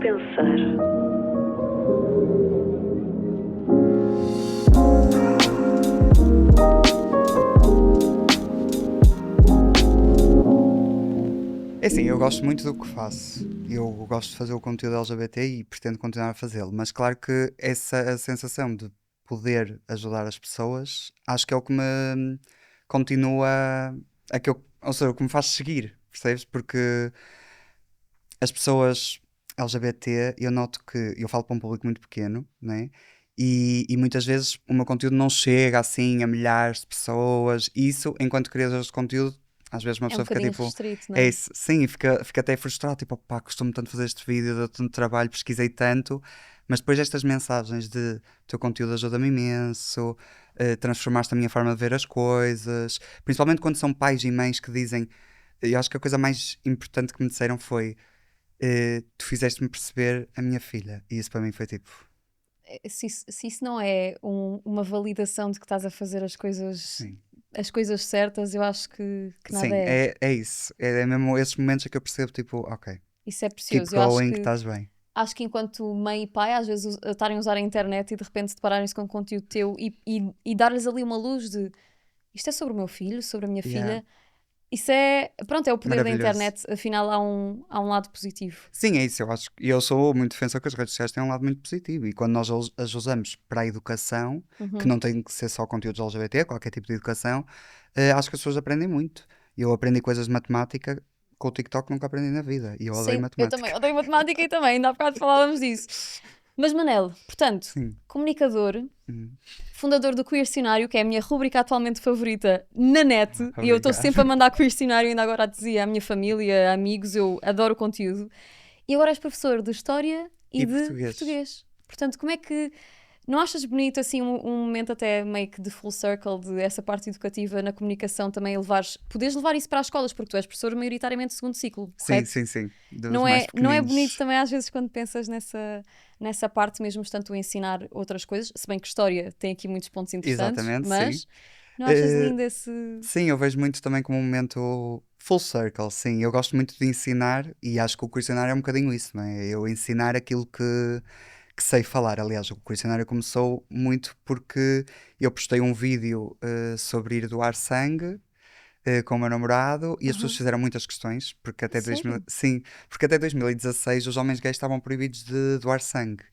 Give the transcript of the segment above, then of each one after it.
pensar. É assim, eu gosto muito do que faço. Eu gosto de fazer o conteúdo LGBT e pretendo continuar a fazê-lo. Mas claro que essa sensação de poder ajudar as pessoas, acho que é o que me continua, ou seja, o que me faz seguir, percebes? Porque as pessoas LGBT, eu noto que eu falo para um público muito pequeno, né? E muitas vezes o meu conteúdo não chega assim a milhares de pessoas. E isso, enquanto criador de conteúdo, às vezes uma É um pessoa fica bocadinho tipo, restrito, não é é? isso, sim, e fica até frustrado, tipo, pá, costumo tanto fazer este vídeo, dou tanto trabalho, pesquisei tanto, mas depois estas mensagens de o teu conteúdo ajuda-me imenso, transformaste a minha forma de ver as coisas, principalmente quando são pais e mães que dizem, eu acho que a coisa mais importante que me disseram foi tu fizeste-me perceber a minha filha. E isso para mim foi tipo, Se isso não é uma validação de que estás a fazer sim. as coisas certas, eu acho que nada Sim, é. é isso. É mesmo esses momentos em que eu percebo, tipo, ok, Isso é keep precioso. Eu going, que estás bem. acho que enquanto mãe e pai, às vezes estarem a usar a internet e de repente depararem-se com conteúdo teu e dar-lhes ali uma luz de isto é sobre o meu filho, sobre a minha Yeah, filha. Isso é, pronto, é o poder da maravilhoso. internet. Afinal, há um lado positivo. Sim, é isso. Eu acho que eu sou muito defensor que as redes sociais têm um lado muito positivo. E quando nós as usamos para a educação, que Uhum. não tem que ser só conteúdos LGBT, qualquer tipo de educação, acho que as pessoas aprendem muito. Eu aprendi coisas de matemática com o TikTok, nunca aprendi na vida. E eu odeio Sim, eu também matemática. odeio matemática e também, ainda há bocado falávamos disso. Mas Manel, portanto, Sim. comunicador, Hum, fundador do Queercionário, que é a minha rubrica atualmente favorita na net, e eu estou obrigado. sempre a mandar Queercionário, ainda agora dizia à minha família, amigos, eu adoro o conteúdo. E agora és professor de História e E de português. Português. Portanto, como é que... Não achas bonito, assim, um momento até meio que de full circle, de essa parte educativa na comunicação também poderes levar isso para as escolas, porque tu és professor maioritariamente de segundo ciclo, Sim, correto? sim, sim. Dos Não mais não é bonito pequeninos. também às vezes quando pensas nessa parte mesmo estando tu a ensinar outras coisas, se bem que história tem aqui muitos pontos interessantes, Exatamente, sim. mas não achas Eh, lindo esse... sim, eu vejo muito também como um momento full circle, sim. Eu gosto muito de ensinar e acho que o questionário é um bocadinho isso, não é? Eu ensinar aquilo que sei falar. Aliás, o questionário começou muito porque eu postei um vídeo sobre ir doar sangue com o meu namorado e as pessoas Aham. fizeram muitas questões, porque A até, sério? sim, porque até 2016 os homens gays estavam proibidos de doar sangue.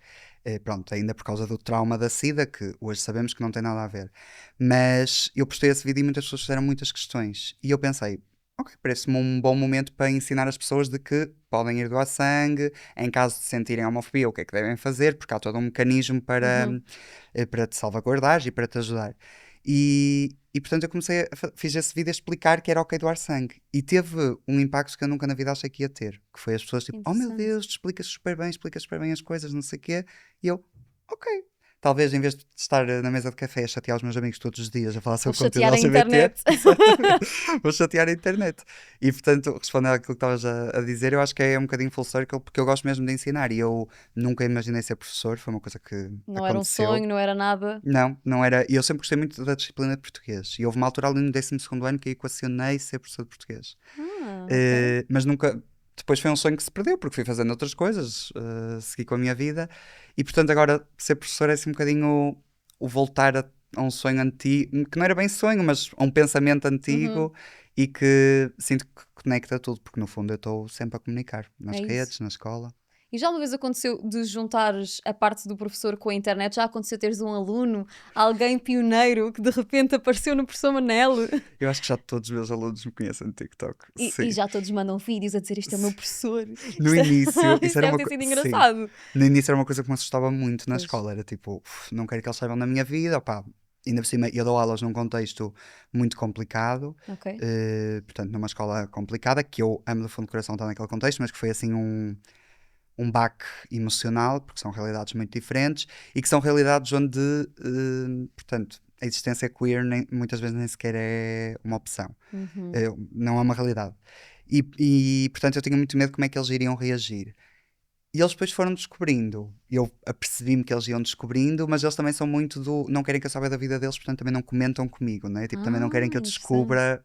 Pronto, ainda por causa do trauma da SIDA, que hoje sabemos que não tem nada a ver. Mas eu postei esse vídeo e muitas pessoas fizeram muitas questões. E eu pensei, ok, parece-me um bom momento para ensinar as pessoas de que podem ir doar sangue, em caso de sentirem homofobia, o que é que devem fazer, porque há todo um mecanismo Uhum. para te salvaguardar e para te ajudar. E portanto eu fiz esse vídeo a explicar que era ok doar sangue. E teve um impacto que eu nunca na vida achei que ia ter. Que foi as pessoas Que tipo, oh meu interessante. Deus, tu explicas super bem as coisas, não sei o quê. E eu, ok. Talvez em vez de estar na mesa de café a chatear os meus amigos todos os dias a falar Vou sobre conteúdo chatear a LGBT, internet. exatamente, vou chatear a internet. E portanto, respondendo àquilo que estavas a dizer, eu acho que é um bocadinho full circle porque eu gosto mesmo de ensinar e eu nunca imaginei ser professor, foi uma coisa que Não era um aconteceu. sonho, não era nada. Não, não era. E eu sempre gostei muito da disciplina de português. E houve uma altura ali no 12º ano que eu equacionei ser professor de português. Ah, ok. Mas nunca. Depois foi um sonho que se perdeu, porque fui fazendo outras coisas, segui com a minha vida. E portanto, agora ser professor é assim um bocadinho o voltar a um sonho antigo, que não era bem sonho, mas a um pensamento Uhum. antigo e que sinto que conecta tudo, porque no fundo eu estou sempre a comunicar nas É isso. redes, na escola. E já uma vez aconteceu de juntares a parte do professor com a internet? Já aconteceu teres um aluno, alguém pioneiro que de repente apareceu no professor Manel Eu acho que já todos os meus alunos me conhecem no TikTok. e Sim. já todos mandam vídeos a dizer isto é o meu professor. No início, isso Isto era deve uma ter coisa. sido Sim. engraçado. No início era uma coisa que me assustava muito na Pois, escola. Era tipo, não quero que eles saibam da minha vida. Opá, ainda por cima, eu dou aulas num contexto muito complicado. ok. Portanto, numa escola complicada, que eu amo do fundo do coração estar naquele contexto, mas que foi assim um baque emocional, porque são realidades muito diferentes e que são realidades onde, portanto, a existência queer muitas vezes nem sequer é uma opção. Uhum. Não é uma realidade. Portanto, eu tinha muito medo de como é que eles iriam reagir. E eles depois foram descobrindo. Eu apercebi-me que eles iam descobrindo, mas eles também são muito do. Não querem que eu saiba da vida deles, portanto também não comentam comigo, né? Tipo, também não querem Ah, que eu interessante. descubra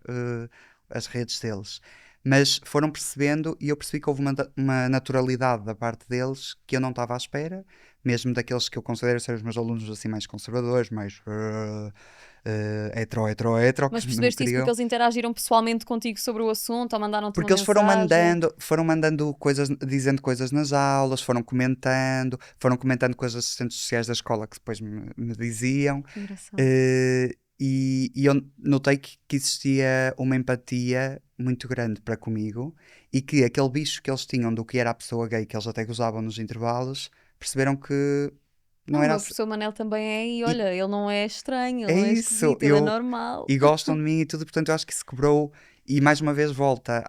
as redes deles. Mas foram percebendo e eu percebi que houve uma naturalidade da parte deles que eu não estava à espera, mesmo daqueles que eu considero ser os meus alunos assim mais conservadores, mais hetero, Mas que não me percebeste isso porque queriam. eles interagiram pessoalmente contigo sobre o assunto ou mandaram-te uma Porque eles mensagem? foram mandando coisas, dizendo coisas nas aulas, foram comentando com as assistentes sociais da escola que depois me diziam. Que engraçado. E eu notei que existia uma empatia muito grande para comigo e que aquele bicho que eles tinham do que era a pessoa gay, que eles até gozavam nos intervalos, perceberam que não Não, o era meu assim. professor Manel também é, e E olha, ele não é estranho, ele é não é isso, esquisito, ele é normal. e gostam de mim e tudo, portanto eu acho que isso quebrou. E mais uma vez volta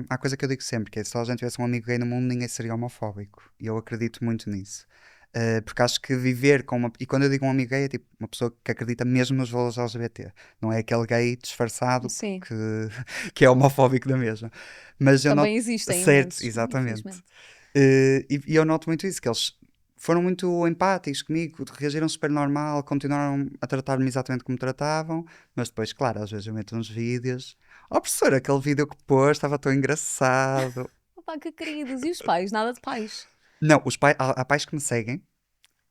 à coisa que eu digo sempre, que é se a gente tivesse um amigo gay no mundo, ninguém seria homofóbico. E eu acredito muito nisso. Porque acho que viver com uma. E quando eu digo um amigo gay, é tipo uma pessoa que acredita mesmo nos valores LGBT. Não é aquele gay disfarçado Sim, que, que é homofóbico da mesma. Mas eu também noto. existem Certo, imensos, exatamente. infelizmente. E eu noto muito isso, que eles foram muito empáticos comigo, reagiram super normal, continuaram a tratar-me exatamente como tratavam, mas depois, claro, às vezes eu meto uns vídeos. Oh, professor, aquele vídeo que pôs estava tão engraçado. Opa, que queridos. E os pais? Nada de pais. Não, há pais que me seguem,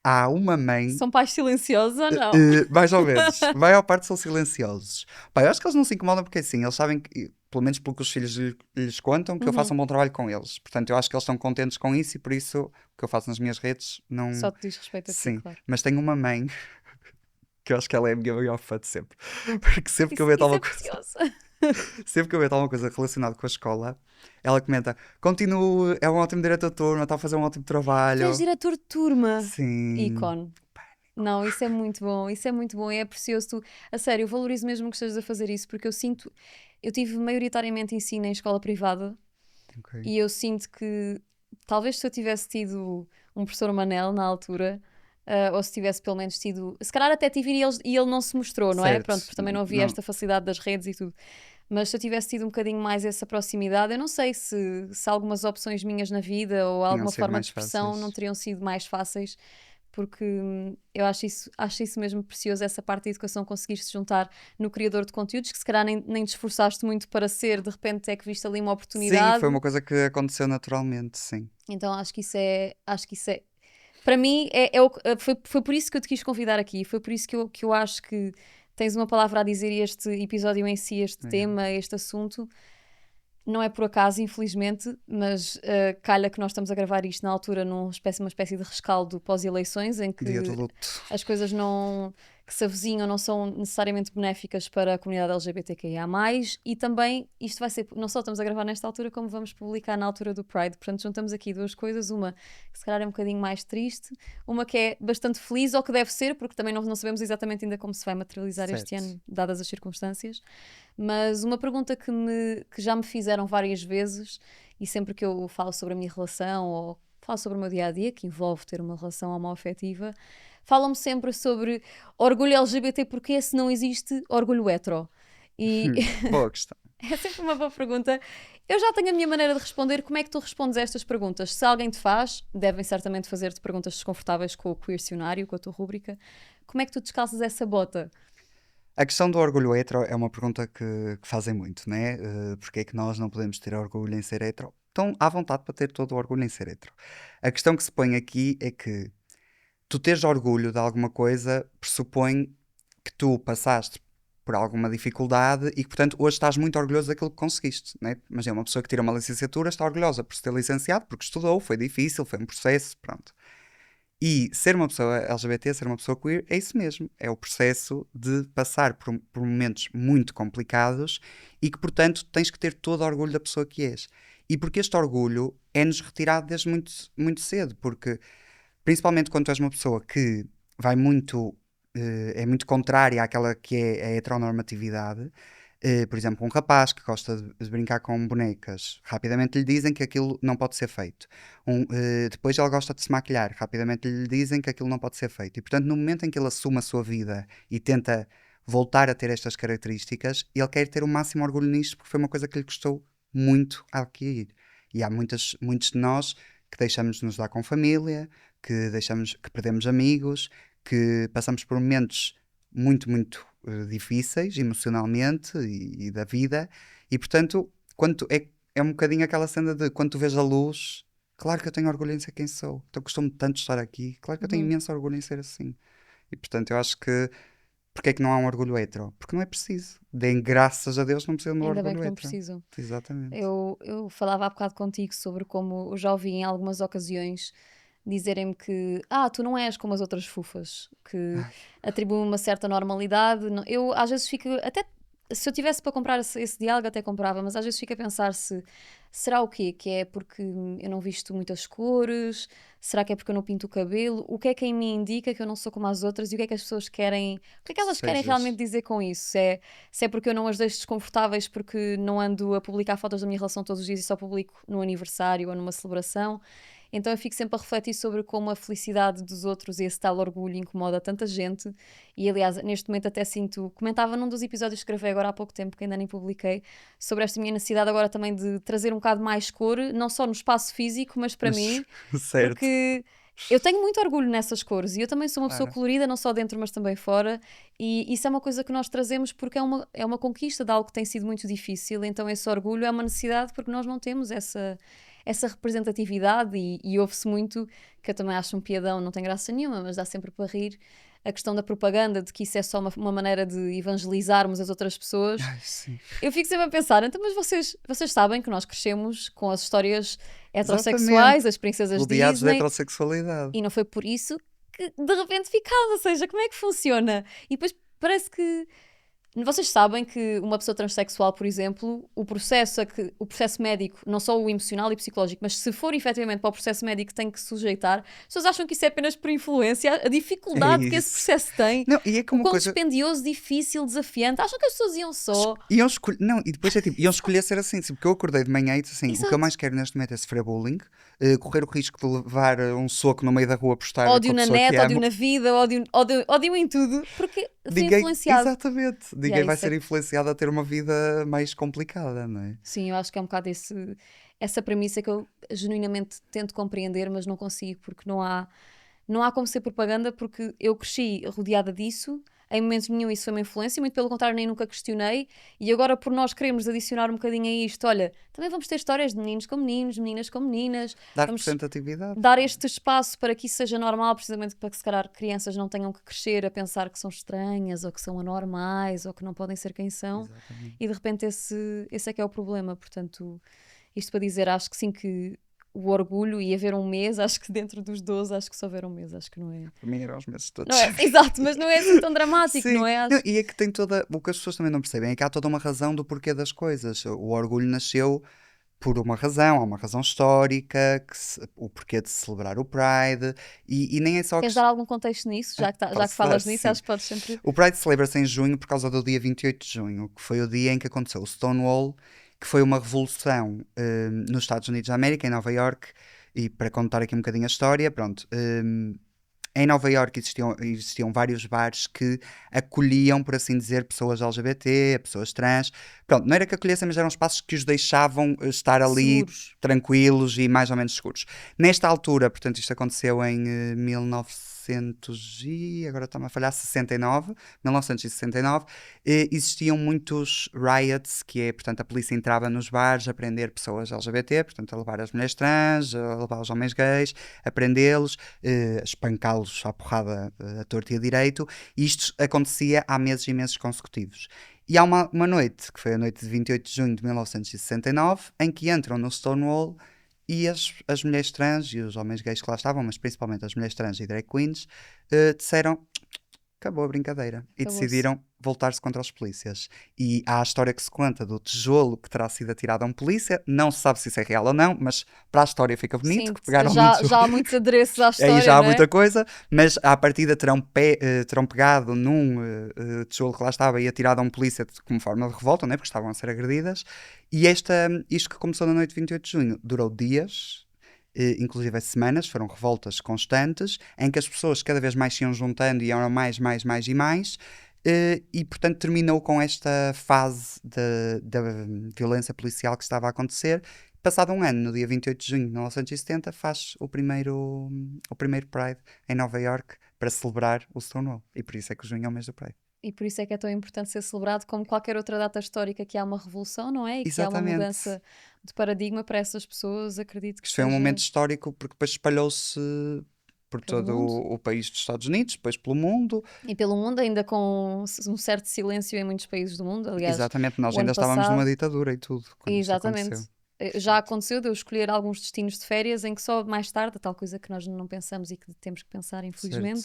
há uma mãe. São pais silenciosos ou não? Mais ou menos, vai ao parte são silenciosos. Pá, eu acho que eles não se incomodam porque assim, eles sabem que, pelo menos pelo que os filhos lhes contam, que eu faço Uhum. um bom trabalho com eles. Portanto, eu acho que eles estão contentes com isso e por isso o que eu faço nas minhas redes Só não. te diz respeito a ti, Sim, claro. mas tenho uma mãe que eu acho que ela é a minha maior fã de sempre. Porque Isso é precioso. sempre que eu meto alguma coisa relacionada com a escola, ela comenta: continue, é um ótimo diretor de turma, está a fazer um ótimo Tu és trabalho. diretor de turma. Sim. Ícone. Não, isso é muito bom, isso é muito bom e é precioso. Tu, a sério, eu valorizo mesmo que estejas a fazer isso porque eu sinto. Eu tive maioritariamente ensino em escola privada Ok. e eu sinto que talvez se eu tivesse tido um professor Manel na altura, ou se tivesse pelo menos tido. Se calhar até tive e ele não se mostrou, não é? Certo. Pronto, porque também não havia Não, esta facilidade das redes e tudo. Mas se eu tivesse tido um bocadinho mais essa proximidade, eu não sei se algumas opções minhas na vida ou tinham alguma sido forma de mais expressão não fáceis. teriam sido mais fáceis, porque eu acho isso mesmo precioso, essa parte da educação, conseguir se juntar no criador de conteúdos, que se calhar nem te esforçaste muito para ser, de repente é que viste ali uma Sim, foi oportunidade. uma coisa que aconteceu naturalmente, sim. Então acho que isso é, para mim, foi por isso que eu te quis convidar aqui, foi por isso que eu acho que tens uma palavra a dizer e este episódio em si, este É. tema, este assunto. Não é por acaso, infelizmente, mas calha que nós estamos a gravar isto na altura uma espécie de rescaldo pós-eleições, em Dia do que luto. as coisas não, que se avizinham não são necessariamente benéficas para a comunidade LGBTQIA+, e também isto vai ser, não só estamos a gravar nesta altura, como vamos publicar na altura do Pride, portanto juntamos aqui duas coisas, uma que se calhar é um bocadinho mais triste, uma que é bastante feliz, ou que deve ser, porque também não sabemos exatamente ainda como se vai materializar este Certo. ano, dadas as circunstâncias. Mas uma pergunta que já me fizeram várias vezes, e sempre que eu falo sobre a minha relação ou falo sobre o meu dia a dia, que envolve ter uma relação homoafetiva, falam-me sempre sobre orgulho LGBT, porque se não existe orgulho hetero. E Boa questão. é sempre uma boa pergunta. Eu já tenho a minha maneira de responder. Como é que tu respondes a estas perguntas? Se alguém te faz, devem certamente fazer-te perguntas desconfortáveis com o Queercionário, com a tua rúbrica. Como é que tu descalças essa bota? A questão do orgulho hetero é uma pergunta que fazem muito, né? Porque é que nós não podemos ter orgulho em ser hetero? Estão à vontade para ter todo o orgulho em ser hetero. A questão que se põe aqui é que tu teres orgulho de alguma coisa pressupõe que tu passaste por alguma dificuldade e que, portanto, hoje estás muito orgulhoso daquilo que conseguiste, né? Mas é uma pessoa que tira uma licenciatura, está orgulhosa por se ter licenciado, porque estudou, foi difícil, foi um processo, pronto. E ser uma pessoa LGBT, ser uma pessoa queer, é isso mesmo. É o processo de passar por momentos muito complicados e que, portanto, tens que ter todo o orgulho da pessoa que és. E porque este orgulho é-nos retirado desde muito, muito cedo, porque principalmente quando tu és uma pessoa que vai muito, é muito contrária àquela que é a heteronormatividade. Por exemplo, um rapaz que gosta de brincar com bonecas, rapidamente lhe dizem que aquilo não pode ser feito. Depois ele gosta de se maquilhar, rapidamente lhe dizem que aquilo não pode ser feito. E portanto, no momento em que ele assume a sua vida e tenta voltar a ter estas características, ele quer ter o máximo orgulho nisto porque foi uma coisa que lhe custou muito a adquirir. E há muitos de nós que deixamos de nos dar com família, que perdemos amigos, que passamos por momentos muito difíceis emocionalmente e da vida, e portanto, é um bocadinho aquela cena de quando tu vês a luz, claro que eu tenho orgulho em ser quem sou. Então costumo tanto estar aqui, claro que eu tenho Uhum. imenso orgulho em ser assim. E portanto eu acho que porque é que não há um orgulho hetero? Porque não é preciso. Deem graças a Deus não precisa de um Ainda bem orgulho que não hetero. precisam. Exatamente. Eu falava há bocado contigo sobre como eu já ouvi em algumas ocasiões dizerem-me que tu não és como as outras fufas, que Ai, atribuem uma certa normalidade. Eu às vezes fico, até se eu tivesse para comprar esse diálogo até comprava, mas às vezes fico a pensar se será o quê? Que é porque eu não visto muitas cores? Será que é porque eu não pinto o cabelo? O que é que em mim indica que eu não sou como as outras e o que é que as pessoas querem, o que é que elas querem realmente sejas. dizer com isso? Se é porque eu não as deixo desconfortáveis porque não ando a publicar fotos da minha relação todos os dias e só publico no aniversário ou numa celebração. Então eu fico sempre a refletir sobre como a felicidade dos outros e esse tal orgulho incomoda tanta gente. E aliás, neste momento até sinto, comentava num dos episódios que gravei agora há pouco tempo, que ainda nem publiquei, sobre esta minha necessidade agora também de trazer um bocado mais cor, não só no espaço físico, mas para Mas, mim, certo, porque eu tenho muito orgulho nessas cores e eu também sou uma pessoa claro. colorida, não só dentro, mas também fora. E isso é uma coisa que nós trazemos porque é uma conquista de algo que tem sido muito difícil. Então, esse orgulho é uma necessidade porque nós não temos essa representatividade. E ouve-se muito, que eu também acho um piadão, não tem graça nenhuma, mas dá sempre para rir. A questão da propaganda, de que isso é só uma maneira de evangelizarmos as outras pessoas. Ai, sim. Eu fico sempre a pensar, então, mas vocês sabem que nós crescemos com as histórias Exatamente. heterossexuais, as princesas Rodeados de Disney, heterossexualidade. e não foi por isso que de repente ficámos. Ou seja, como é que funciona? E depois parece que. Vocês sabem que uma pessoa transexual, por exemplo, o processo médico, não só o emocional e psicológico, mas se for efetivamente para o processo médico que tem que sujeitar, as pessoas acham que isso é apenas por influência, a É dificuldade que esse isso. processo tem, Não, e é que o uma quão coisa. dispendioso, difícil, desafiante. Acham que as pessoas iam só. Iam escolher. Não, e depois é tipo, iam escolher ser assim. Porque eu acordei de manhã e disse assim: o que eu Exato. mais quero neste momento é sofrer bullying, correr o risco de levar um soco no meio da rua por estar com Ódio a na pessoa que net, ódio amo. na vida, ódio em tudo, porque fui Ninguém, influenciado. exatamente, E é ninguém vai isso. ser influenciado a ter uma vida mais complicada, não é? Sim, eu acho que é um bocado essa premissa que eu genuinamente tento compreender, mas não consigo, porque não há como ser propaganda, porque eu cresci rodeada disso, em momentos nenhum isso foi uma influência, muito pelo contrário, nem nunca questionei, e agora por nós queremos adicionar um bocadinho a isto, olha, também vamos ter histórias de meninos com meninos, meninas com meninas, Dar vamos representatividade. dar este espaço para que isso seja normal, precisamente para que se calhar crianças não tenham que crescer a pensar que são estranhas, ou que são anormais, ou que não podem ser quem são, Exatamente. e de repente esse é que é o problema. Portanto, isto para dizer, acho que sim, que o orgulho e haver um mês, acho que dentro dos 12, acho que se houver um mês, acho que não é. Para mim eram os meses Não todos. é, exato, mas não é assim tão dramático, Sim, não é? não, Acho. e é que tem toda. O que as pessoas também não percebem é que há toda uma razão do porquê das coisas. O orgulho nasceu por uma razão, há uma razão histórica, o porquê de celebrar o Pride, e nem é só que. Queres dar algum contexto nisso? Já que Posso dar, falas nisso, sim. acho que podes sempre. O Pride celebra-se em junho por causa do dia 28 de junho, que foi o dia em que aconteceu o Stonewall, que foi uma revolução nos Estados Unidos da América, em Nova York. E para contar aqui um bocadinho a história, pronto. Em Nova Iorque existiam vários bares que acolhiam, por assim dizer, pessoas LGBT, pessoas trans. Pronto, não era que acolhessem, mas eram espaços que os deixavam estar ali Seguros. tranquilos e mais ou menos seguros. Nesta altura, portanto, isto aconteceu em 1900 e agora está-me a falhar, 1969, existiam muitos riots, que é, portanto, a polícia entrava nos bares a prender pessoas LGBT, portanto, a levar as mulheres trans, a levar os homens gays, a prendê-los, a espancá-los à porrada a torto e a direito, e isto acontecia há meses e meses consecutivos. E há uma noite, que foi a noite de 28 de junho de 1969, em que entram no Stonewall e as mulheres trans e os homens gays que lá estavam, mas principalmente as mulheres trans e drag queens, disseram acabou a brincadeira e Acabou-se. decidiram voltar-se contra os polícias. E há a história que se conta do tijolo que terá sido atirado a um polícia, não se sabe se isso é real ou não, mas para a história fica bonito, Sim, que pegaram já, muito. já há muitos adereços à Aí história, já há não é? muita coisa, mas à partida terão pegado num tijolo que lá estava e atirado a um polícia como forma de revolta, né, porque estavam a ser agredidas. E isto que começou na noite de 28 de junho durou dias, inclusive semanas, foram revoltas constantes, em que as pessoas cada vez mais se iam juntando e eram mais, mais, mais e mais. E portanto terminou com esta fase da violência policial que estava a acontecer. Passado um ano, no dia 28 de junho de 1970, faz o primeiro Pride em Nova York para celebrar o Stonewall. E por isso é que o junho é o mês do Pride. E por isso é que é tão importante ser celebrado como qualquer outra data histórica que há uma revolução, não é? E que há uma Exatamente. mudança de paradigma para essas pessoas, acredito que Isto foi um momento seja histórico porque depois espalhou-se por pelo todo mundo. o país dos Estados Unidos, depois pelo mundo. E pelo mundo, ainda com um certo silêncio em muitos países do mundo. Aliás, Exatamente, nós o ano ainda estávamos numa passado, ditadura e tudo quando isto aconteceu. exatamente, já Portanto, aconteceu de eu escolher alguns destinos de férias em que só mais tarde, a tal coisa que nós não pensamos e que temos que pensar, infelizmente,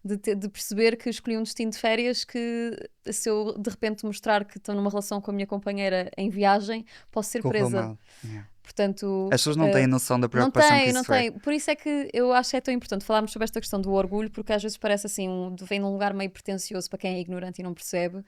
certo. de perceber que escolhi um destino de férias que, se eu de repente mostrar que estou numa relação com a minha companheira em viagem, posso ser Correu presa. mal. Yeah. Portanto, As pessoas não têm noção da não preocupação que tem, não isso é. tem. Por isso é que eu acho que é tão importante falarmos sobre esta questão do orgulho, porque às vezes parece assim, vem de um lugar meio pretencioso para quem é ignorante e não percebe,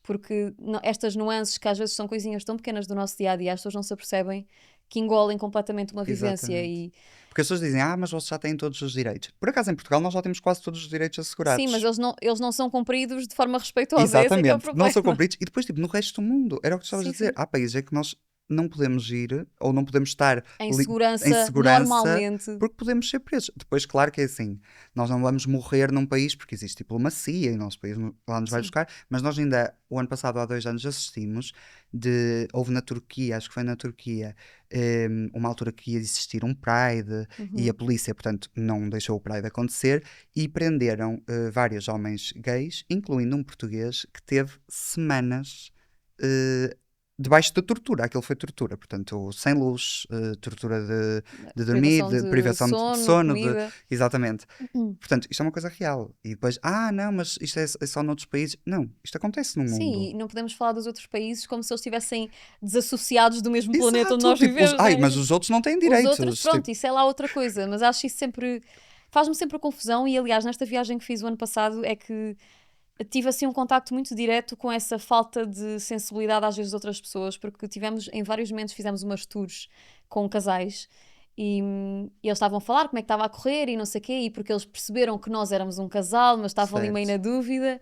porque estas nuances que às vezes são coisinhas tão pequenas do nosso dia a dia, as pessoas não se apercebem que engolem completamente uma vivência Exatamente. e Porque as pessoas dizem, mas vocês já têm todos os direitos. Por acaso, em Portugal, nós já temos quase todos os direitos sim, mas assegurados. eles não são cumpridos de forma respeitosa, esse é que é o Exatamente. Não são problema. cumpridos. E depois, tipo, no resto do mundo, era o que tu estavas a Sim, dizer. sim. Há países em que nós não podemos ir ou não podemos estar Em em segurança, segurança normalmente. porque podemos ser presos. Depois, claro que é assim, nós não vamos morrer num país porque existe diplomacia e o nosso país lá nos vai Sim. buscar, mas nós ainda, o ano passado, há 2 anos, assistimos houve na Turquia, acho que foi na Turquia, uma altura que ia existir um Pride e a Uhum. polícia, portanto, não deixou o Pride acontecer e prenderam vários homens gays, incluindo um português que teve semanas eh, debaixo de tortura. Aquilo foi tortura, portanto, sem luz, tortura de dormir, Privação de de privação de sono, sono, comida. exatamente. Portanto, isto é uma coisa real. E depois, não, mas isto é só noutros países. Não, isto acontece no mundo. Sim, e não podemos falar dos outros países como se eles estivessem desassociados do mesmo planeta onde Exato, nós tipo, vivemos, não mas é? os outros não têm Os outros, direitos. pronto, Tipo, isso é lá outra coisa, mas acho isso sempre. Faz-me sempre confusão, e aliás, nesta viagem que fiz o ano passado, é que tive assim um contacto muito direto com essa falta de sensibilidade às vezes de outras pessoas, porque tivemos, em vários momentos, fizemos umas tours com casais. E eles estavam a falar como é que estava a correr e não sei o quê, e porque eles perceberam que nós éramos um casal, mas estavam ali meio certo. na dúvida.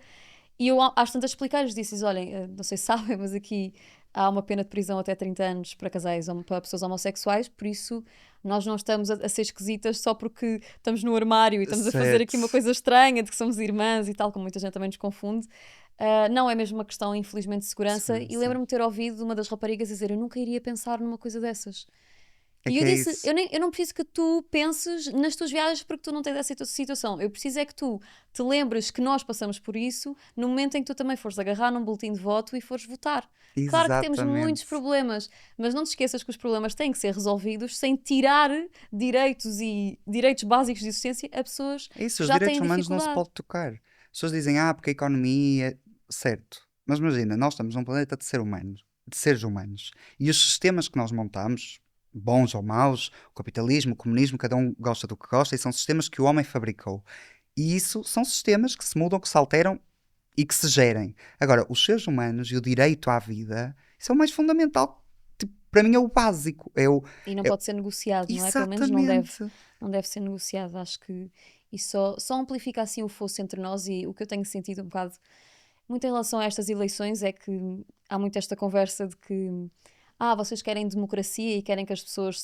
E eu, às tantas, explicar-lhes, disse-lhes: olhem, não sei se sabem, mas aqui há uma pena de prisão até 30 anos para casais, para pessoas homossexuais, por isso nós não estamos a ser esquisitas só porque estamos no armário e estamos a fazer aqui Certo. uma coisa estranha de que somos irmãs e tal, como muita gente também nos confunde. Não é mesmo uma questão, infelizmente, de segurança. E Segurança. lembro-me de ter ouvido uma das raparigas dizer: eu nunca iria pensar numa coisa dessas. É E que eu é disse: isso. eu não preciso que tu penses nas tuas viagens porque tu não tens essa situação. Eu preciso é que tu te lembres que nós passamos por isso no momento em que tu também fores agarrar num boletim de voto e fores votar. Claro que temos muitos Exatamente. problemas, mas não te esqueças que os problemas têm que ser resolvidos sem tirar direitos básicos de existência a pessoas É isso, que os já direitos têm humanos não se dificuldade. pode tocar. As pessoas dizem, porque a economia. Certo. Mas imagina, nós estamos num planeta de seres humanos. E os sistemas que nós montamos, bons ou maus, o capitalismo, o comunismo, cada um gosta do que gosta, e são sistemas que o homem fabricou. E isso são sistemas que se mudam, que se alteram e que se gerem. Agora, os seres humanos e o direito à vida, isso é o mais fundamental. Tipo, para mim é o básico. E não É- pode ser negociado, não é? Pelo menos Exatamente. não deve ser negociado. Acho que isso só amplifica assim o fosso entre nós, e o que eu tenho sentido um bocado muito em relação a estas eleições é que há muito esta conversa de que vocês querem democracia e querem que as pessoas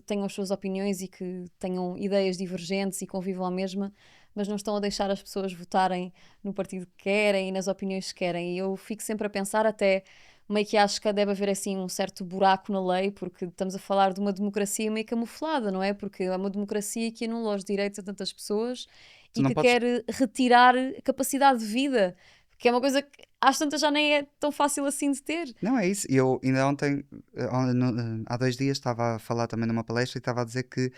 tenham as suas opiniões e que tenham ideias divergentes e convivam à mesma, mas não estão a deixar as pessoas votarem no partido que querem e nas opiniões que querem. E eu fico sempre a pensar, até meio que acho que deve haver assim um certo buraco na lei, porque estamos a falar de uma democracia meio camuflada, não é? Porque é uma democracia que anula os direitos a tantas pessoas Tu e não que podes. quer retirar capacidade de vida, que é uma coisa que às tantas já nem é tão fácil assim de ter. Não é isso. E eu ainda ontem, há 2 dias, estava a falar também numa palestra e estava a dizer que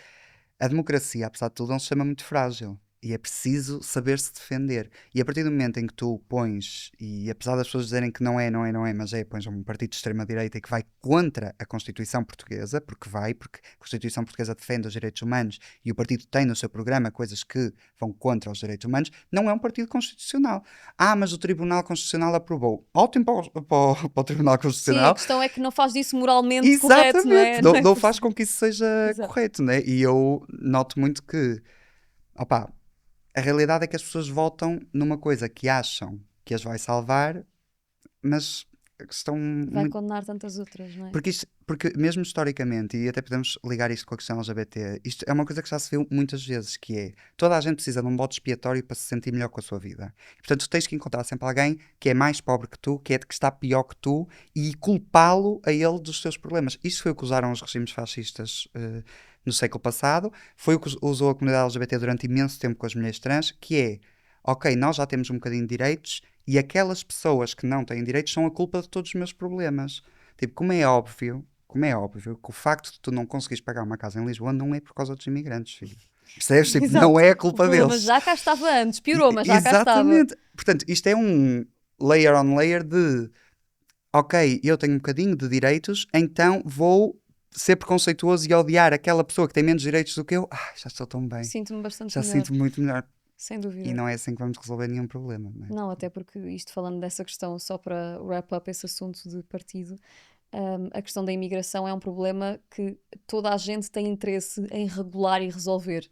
a democracia, apesar de tudo, é um sistema muito frágil. E é preciso saber-se defender. E a partir do momento em que tu pões, e apesar das pessoas dizerem que não é, não é, não é, mas pões um partido de extrema-direita e que vai contra a Constituição Portuguesa, porque a Constituição Portuguesa defende os direitos humanos e o partido tem no seu programa coisas que vão contra os direitos humanos, não é um partido constitucional. Mas o Tribunal Constitucional aprovou. Ótimo para o Tribunal Sim, a Constitucional. questão é que não faz disso moralmente correto, não Exatamente, é? Não não, é não por faz si. com que isso seja Exato. correto, né? E eu noto muito que, opá, a realidade é que as pessoas votam numa coisa que acham que as vai salvar, mas estão Vai muito. condenar tantas outras, não é? Porque porque mesmo historicamente, e até podemos ligar isto com a questão LGBT, isto é uma coisa que já se viu muitas vezes, que é toda a gente precisa de um bode expiatório para se sentir melhor com a sua vida. E, portanto, tu tens que encontrar sempre alguém que é mais pobre que tu, que está pior que tu, e culpá-lo a ele dos seus problemas. Isto foi o que usaram os regimes fascistas no século passado, foi o que usou a comunidade LGBT durante imenso tempo com as mulheres trans, que é, ok, nós já temos um bocadinho de direitos, e aquelas pessoas que não têm direitos são a culpa de todos os meus problemas. Tipo, como é óbvio que o facto de tu não conseguires pagar uma casa em Lisboa não é por causa dos imigrantes, filho. Percebes? Tipo, não Exato. é a O culpa problema deles. já cá estava antes, piorou, mas já cá estava. Exatamente. Portanto, isto é um layer on layer de ok, eu tenho um bocadinho de direitos, então vou ser preconceituoso e odiar aquela pessoa que tem menos direitos do que eu. Já estou tão bem. Sinto-me bastante Já melhor, sinto muito melhor. sem E dúvida. não é assim que vamos resolver nenhum problema, não é? Não, até porque isto falando dessa questão, só para wrap up esse assunto de partido, a questão da imigração é um problema que toda a gente tem interesse em regular e resolver.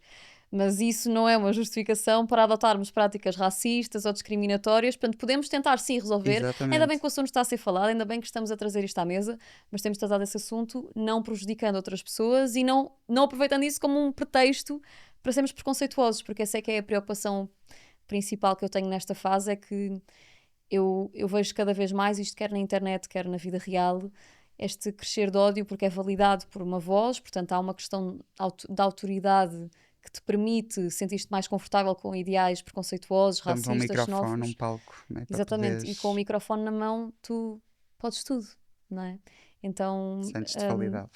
Mas isso não é uma justificação para adotarmos práticas racistas ou discriminatórias. Portanto, podemos tentar sim resolver. Ainda bem Exatamente. que o assunto está a ser falado, ainda bem que estamos a trazer isto à mesa, mas temos tratado esse assunto não prejudicando outras pessoas e não aproveitando isso como um pretexto para sermos preconceituosos, porque essa é que é a preocupação principal que eu tenho nesta fase, é que eu vejo cada vez mais isto, quer na internet, quer na vida real, este crescer de ódio porque é validado por uma voz, portanto há uma questão da autoridade que te permite sentir-te mais confortável com ideais preconceituosos, Temos um racistas, microfone, um xenófobos. palco, né, para Exatamente, e com o poderes microfone na mão tu podes tudo, não é? Então, sentes-te validado.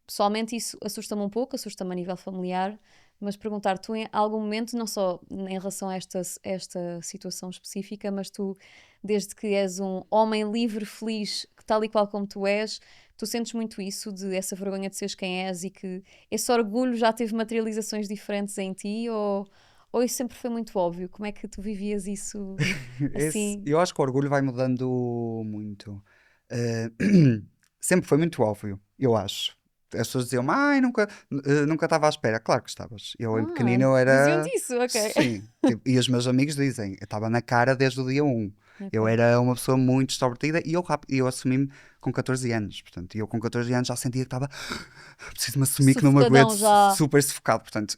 pessoalmente isso assusta-me um pouco, assusta-me a nível familiar, mas perguntar, tu em algum momento, não só em relação a esta situação específica, mas tu, desde que és um homem livre, feliz, que tal e qual como tu és, tu sentes muito isso, de essa vergonha de seres quem és e que esse orgulho já teve materializações diferentes em ti ou isso sempre foi muito óbvio? Como é que tu vivias isso assim? Eu acho que o orgulho vai mudando muito. Eh, sempre foi muito óbvio, eu acho. As pessoas diziam, ai, nunca estava à espera. Claro que estavas. Eu, em pequenino, eu Diziam-te era. isso, ok. Sim. Tipo, e os meus amigos dizem, eu estava na cara desde o dia 1. Eu Ok. era uma pessoa muito extrovertida e eu assumi-me com 14 anos. Portanto, eu com 14 anos já sentia que estava. Preciso-me assumir que não me aguento Sufocadão já. super sufocado. Portanto,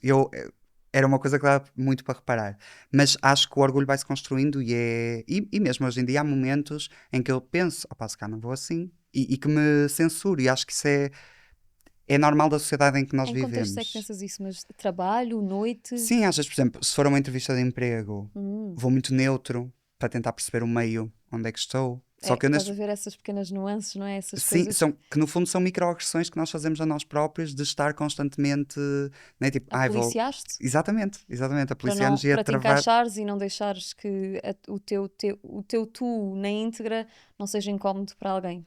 era uma coisa que dava muito para reparar. Mas acho que o orgulho vai-se construindo e mesmo hoje em dia há momentos em que eu penso, opá, se cá não vou assim, e que me censuro. E acho que isso é normal da sociedade em que nós Em que contexto é que vivemos. pensas isso? Mas trabalho, noite? Sim, às vezes, por exemplo, se for uma entrevista de emprego, Hum. vou muito neutro para tentar perceber o meio onde é que estou. Só É, que eu estás neste, a ver essas pequenas nuances, não é? Essas sim, coisas que no fundo são microagressões que nós fazemos a nós próprios de estar constantemente, né, tipo, a policiaste exatamente, a policiar-nos e a para te travar. encaixares e não deixares que o teu tu na íntegra não seja incómodo para alguém.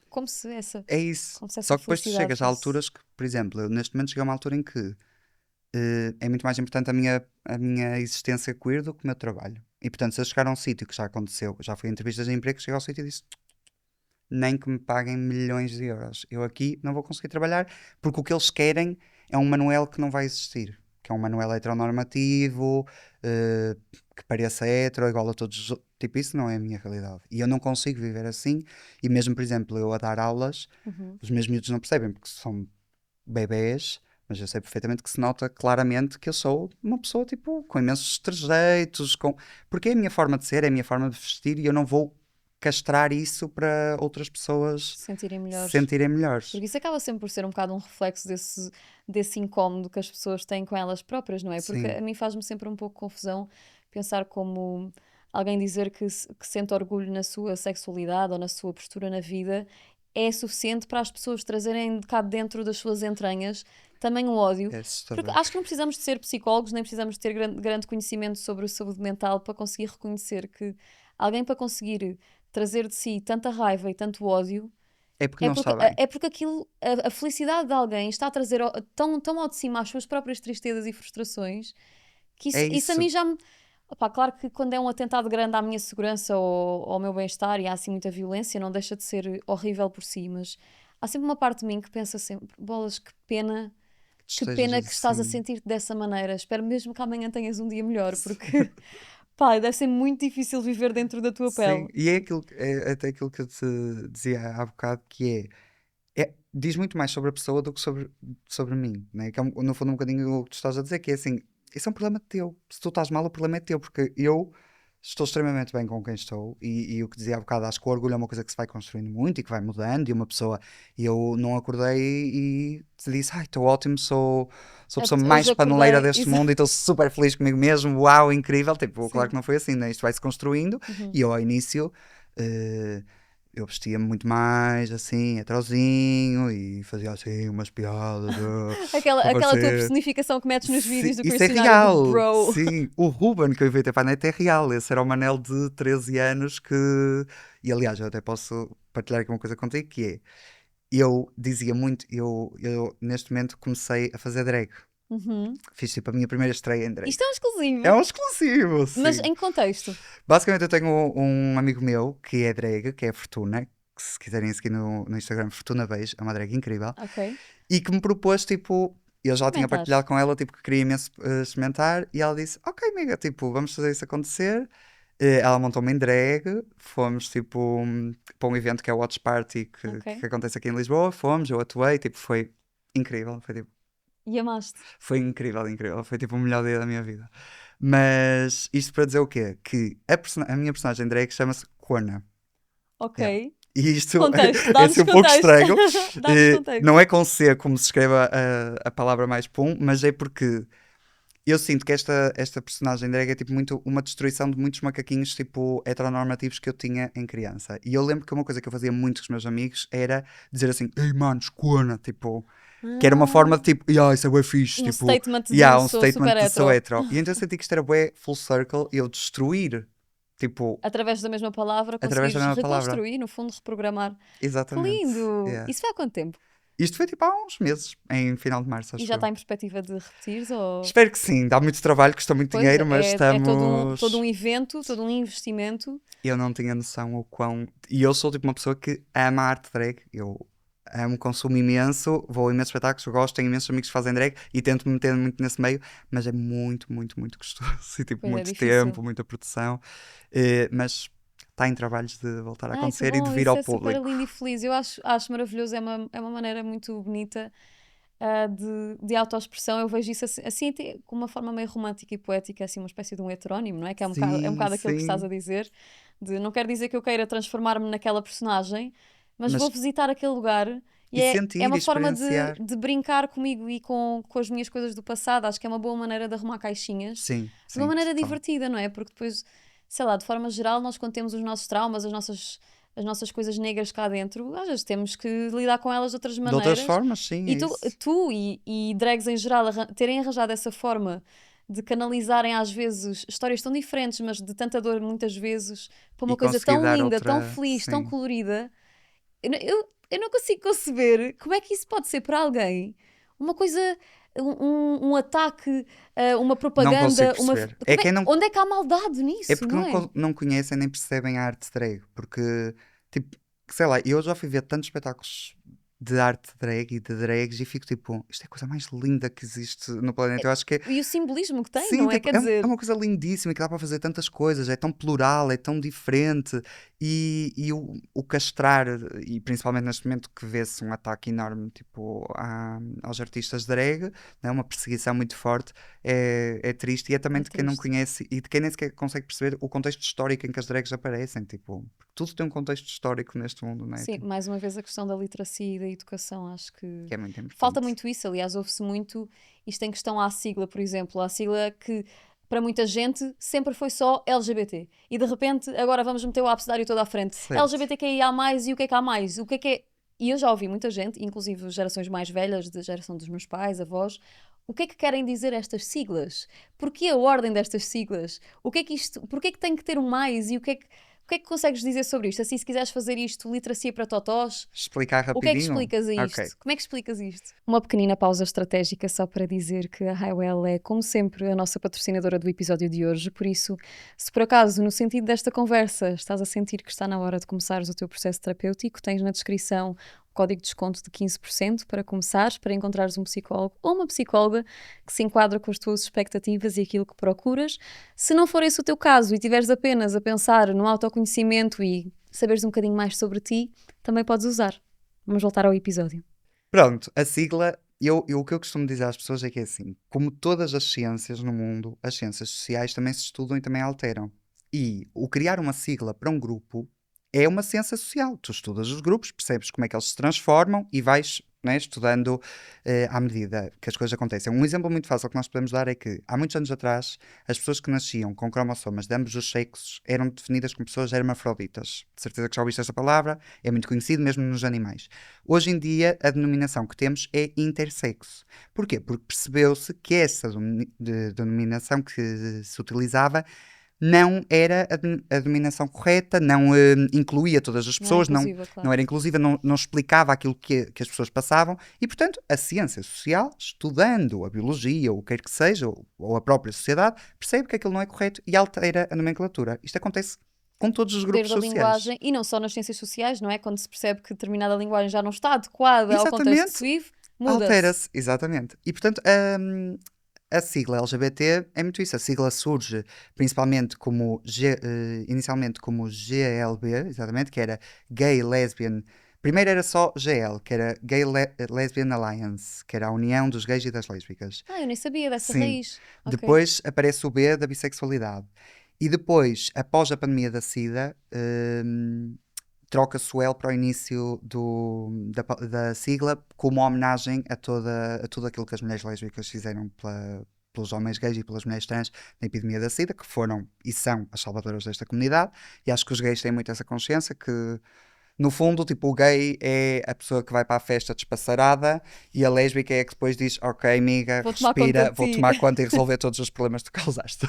É isso. Como se essa Só que depois tu felicidade chegas a fosse. alturas que, por exemplo, eu neste momento cheguei a uma altura em que é muito mais importante a minha existência queer do que o meu trabalho. E portanto, se eu chegar a um sítio que já aconteceu, já fui em entrevistas de emprego, chego ao sítio e disse nem que me paguem milhões de euros. Eu aqui não vou conseguir trabalhar porque o que eles querem é um Manuel que não vai existir. Que é um Manuel heteronormativo, que pareça hetero, igual a todos os outros. Tipo, isso não é a minha realidade. E eu não consigo viver assim. E mesmo, por exemplo, eu a dar aulas, Uhum. os meus miúdos não percebem porque são bebés, mas eu sei perfeitamente que se nota claramente que eu sou uma pessoa, tipo, com imensos trejeitos, porque é a minha forma de ser, é a minha forma de vestir e eu não vou castrar isso para outras pessoas Se sentirem se melhores. sentirem melhores. Porque isso acaba sempre por ser um bocado um reflexo desse incómodo que as pessoas têm com elas próprias, não é? Porque Sim, a mim faz-me sempre um pouco confusão pensar como alguém dizer que sente orgulho na sua sexualidade ou na sua postura na vida é suficiente para as pessoas trazerem de cá dentro das suas entranhas também um ódio. é Porque assustador. acho que não precisamos de ser psicólogos, nem precisamos de ter grande conhecimento sobre a saúde mental para conseguir reconhecer que alguém para conseguir trazer de si tanta raiva e tanto ódio É porque é não porque, está bem. é porque aquilo, a felicidade de alguém está a trazer tão ao de cima as suas próprias tristezas e frustrações que É isso a mim isso. já me. Opá, claro que quando é um atentado grande à minha segurança ou ao meu bem-estar e há assim muita violência, não deixa de ser horrível por si, mas há sempre uma parte de mim que pensa sempre: bolas, Que que estejas pena que estás a assim. sentir-te dessa maneira. Espero mesmo que amanhã tenhas um dia melhor, porque pá, deve ser muito difícil viver dentro da tua Sim, pele. e é até aquilo que eu te dizia há bocado, que é diz muito mais sobre a pessoa do que sobre mim, né? Que é, no fundo, um bocadinho o que tu estás a dizer, que é assim, isso é um problema teu. Se tu estás mal, o problema é teu, porque eu estou extremamente bem com quem estou e o que dizia há bocado, acho que o orgulho é uma coisa que se vai construindo muito e que vai mudando, e uma pessoa, e eu não acordei e te disse, ai, estou ótimo, sou a pessoa Hoje mais paneleira acordei. deste mundo e estou super feliz comigo mesmo, uau, incrível, tipo, claro que Sim. não foi assim, né? Isto vai-se construindo, Uhum. e eu ao início... eu vestia-me muito mais assim, heterozinho e fazia assim umas piadas para Aquela tua parecer. personificação que metes nos Sim, vídeos do isso é questionário do real, bro. sim. O Ruben que eu inventei para a net é real. Esse era o Manel de 13 anos que. E aliás, eu até posso partilhar aqui uma coisa contigo que é. Eu dizia muito, eu neste momento comecei a fazer drag. Uhum. Fiz tipo a minha primeira estreia em drag. Isto é um É exclusivo. um exclusivo, Mas sim. em que contexto? Basicamente, eu tenho um amigo meu que é drag, que é a Fortuna, que se quiserem seguir no Instagram, Fortuna Beige, é uma drag incrível, Ok. e que me propôs, tipo, eu já tinha Experimentar. partilhado com ela, tipo, que queria imenso experimentar, e ela disse, ok, amiga, tipo, vamos fazer isso acontecer. Ela montou-me em drag, fomos, tipo, para um evento que é o Watch Party, Ok. que acontece aqui em Lisboa, fomos, eu atuei, tipo, foi incrível, E amaste. foi incrível, incrível, foi, tipo, o melhor dia da minha vida. Mas isto para dizer o quê? Que a minha personagem drag chama-se Corna. Ok. Yeah. E isto Contexto. é assim Dá-nos um pouco contexto. estranho. Dá-nos contexto. Não é com C como se escreve a palavra mais pum, mas é porque eu sinto que esta personagem drag é tipo muito uma destruição de muitos macaquinhos tipo heteronormativos que eu tinha em criança. E eu lembro que uma coisa que eu fazia muito com os meus amigos era dizer assim, ei manos, corna, tipo, que era uma forma de Ah, tipo, yeah, isso é bué fixe, um tipo, statement de yeah, um sou statement super de sou hetero. hetero. E então eu senti que isto era bué full circle, eu destruir, tipo, Através da mesma palavra, através da conseguires mesma palavra. reconstruir, no fundo, reprogramar. Que Exatamente. lindo! Yeah. Isso foi há quanto tempo? Isto foi tipo há uns meses, em final de março, E acho já eu. está em perspectiva de repetires? Ou... Espero que sim, dá muito trabalho, custa muito Pois dinheiro, mas é todo um estamos. evento, todo um investimento. Eu não tinha noção o quão. E eu sou tipo uma pessoa que ama a arte drag. Eu amo, consumo imenso, vou a imensos espetáculos, gosto, tenho imensos amigos que fazem drag e tento me meter muito nesse meio, mas é muito, muito, muito gostoso. E tipo, Pois é muito difícil. tempo, muita produção. Mas está em trabalhos de voltar a Ai, que acontecer e de bom, vir isso ao é super público. lindo e feliz. Eu acho maravilhoso, é uma maneira muito bonita de autoexpressão. Eu vejo isso assim até com uma forma meio romântica e poética, assim, uma espécie de um heterónimo, não é? Que é um Sim, bocado aquilo que estás sim. a dizer, de não quer dizer que eu queira transformar-me naquela personagem, mas vou Mas visitar aquele lugar e e é sentir e uma forma experienciar. de brincar comigo e com as minhas coisas do passado. Acho que é uma boa maneira de arrumar caixinas Sim, de uma sim, maneira total. divertida, não é? Porque depois, sei lá, de forma geral, nós quando temos os nossos traumas, as nossas coisas negras cá dentro, às vezes temos que lidar com elas de outras De outras maneiras. formas, sim, E é isso. tu e drags em geral terem arranjado essa forma de canalizarem às vezes histórias tão diferentes, mas de tanta dor muitas vezes, para E uma coisa conseguir tão dar linda, tão outra. feliz, tão Sim. colorida. Eu não consigo conceber como é que isso pode ser para alguém uma coisa, um ataque, uma Não consigo propaganda, perceber. É quem não. onde é que há maldade É nisso, porque não é? não conhecem nem percebem a arte drag. Porque, tipo, sei lá, eu já fui ver tantos espetáculos de arte drag e de drags e fico tipo, isto é a coisa mais linda que existe no planeta. Eu acho que é. E o simbolismo que tem, Sim, não é? tipo, Quer é dizer, uma coisa lindíssima que dá para fazer tantas coisas, é tão plural, é tão diferente e o castrar, e principalmente neste momento que vê-se um ataque enorme tipo, aos artistas drag, né, uma perseguição muito forte, é triste e é também é de quem não triste. conhece e de quem nem sequer consegue perceber o contexto histórico em que as drags aparecem, tipo, porque tudo tem um contexto histórico neste mundo, né? Sim, Tipo, mais uma vez a questão da literacia e da educação, acho que que é muito falta importante. muito isso. Aliás, ouve-se muito isto em questão à sigla, por exemplo, à sigla que para muita gente sempre foi só LGBT. E de repente agora vamos meter o abecedário todo à frente. Certo. LGBTQIA+, e o que é que há mais? O que é que é? E eu já ouvi muita gente, inclusive gerações mais velhas, da geração dos meus pais, avós, o que é que querem dizer estas siglas? Porquê a ordem destas siglas? O que é que isto, porquê é que tem que ter um mais e o que é que consegues dizer sobre isto? Assim, se quiseres fazer isto, literacia para totós, Explicar o que é que rapidinho? explicas a Ok. isto? Como é que explicas isto? Uma pequenina pausa estratégica só para dizer que a Highwell é, como sempre, a nossa patrocinadora do episódio de hoje. Por isso, se por acaso, no sentido desta conversa, estás a sentir que está na hora de começares o teu processo terapêutico, tens na descrição o código de desconto de 15% para começares, para encontrares um psicólogo ou uma psicóloga que se enquadra com as tuas expectativas e aquilo que procuras. Se não for esse o teu caso e estiveres apenas a pensar no autoconhecimento e saberes um bocadinho mais sobre ti, também podes usar. Vamos voltar ao episódio. Pronto, a sigla, o que eu costumo dizer às pessoas é que é assim, como todas as ciências no mundo, as ciências sociais também se estudam e também alteram. E o criar uma sigla para um grupo é uma ciência social. Tu estudas os grupos, percebes como é que eles se transformam e vais, né, estudando à medida que as coisas acontecem. Um exemplo muito fácil que nós podemos dar é que há muitos anos atrás as pessoas que nasciam com cromossomas de ambos os sexos eram definidas como pessoas hermafroditas. De certeza que já ouviste esta palavra, é muito conhecido mesmo nos animais. Hoje em dia, a denominação que temos é intersexo. Porquê? Porque percebeu-se que essa denominação que se utilizava não era a denominação correta, não incluía todas as Não é pessoas, inclusiva, não claro. era inclusiva, não explicava aquilo que as pessoas passavam e, portanto, a ciência social, estudando a biologia ou o que quer que seja, ou a própria sociedade, percebe que aquilo não é correto e altera a nomenclatura. Isto acontece com todos os grupos Desde a sociais. linguagem, e não só nas ciências sociais, não é? Quando se percebe que determinada linguagem já não está adequada ao contexto que Exatamente, se vive, muda-se. altera-se, exatamente. E, portanto, a sigla LGBT é muito isso. A sigla surge principalmente como inicialmente como GLB, exatamente, que era Gay Lesbian. Primeiro era só GL, que era Gay Lesbian Alliance, que era a união dos gays e das lésbicas. Ah, eu nem sabia dessa Sim. raiz. Ok. Depois aparece o B da bissexualidade. E depois, após a pandemia da SIDA, troca-se o L para o início da sigla como uma homenagem a tudo aquilo que as mulheres lésbicas fizeram pelos homens gays e pelas mulheres trans na epidemia da SIDA, que foram e são as salvadoras desta comunidade. E acho que os gays têm muito essa consciência que, no fundo, tipo, o gay é a pessoa que vai para a festa despassarada e a lésbica é a que depois diz: Ok, amiga, Vou tomar conta respira, de vou ti. tomar conta e resolver todos os problemas que tu causaste.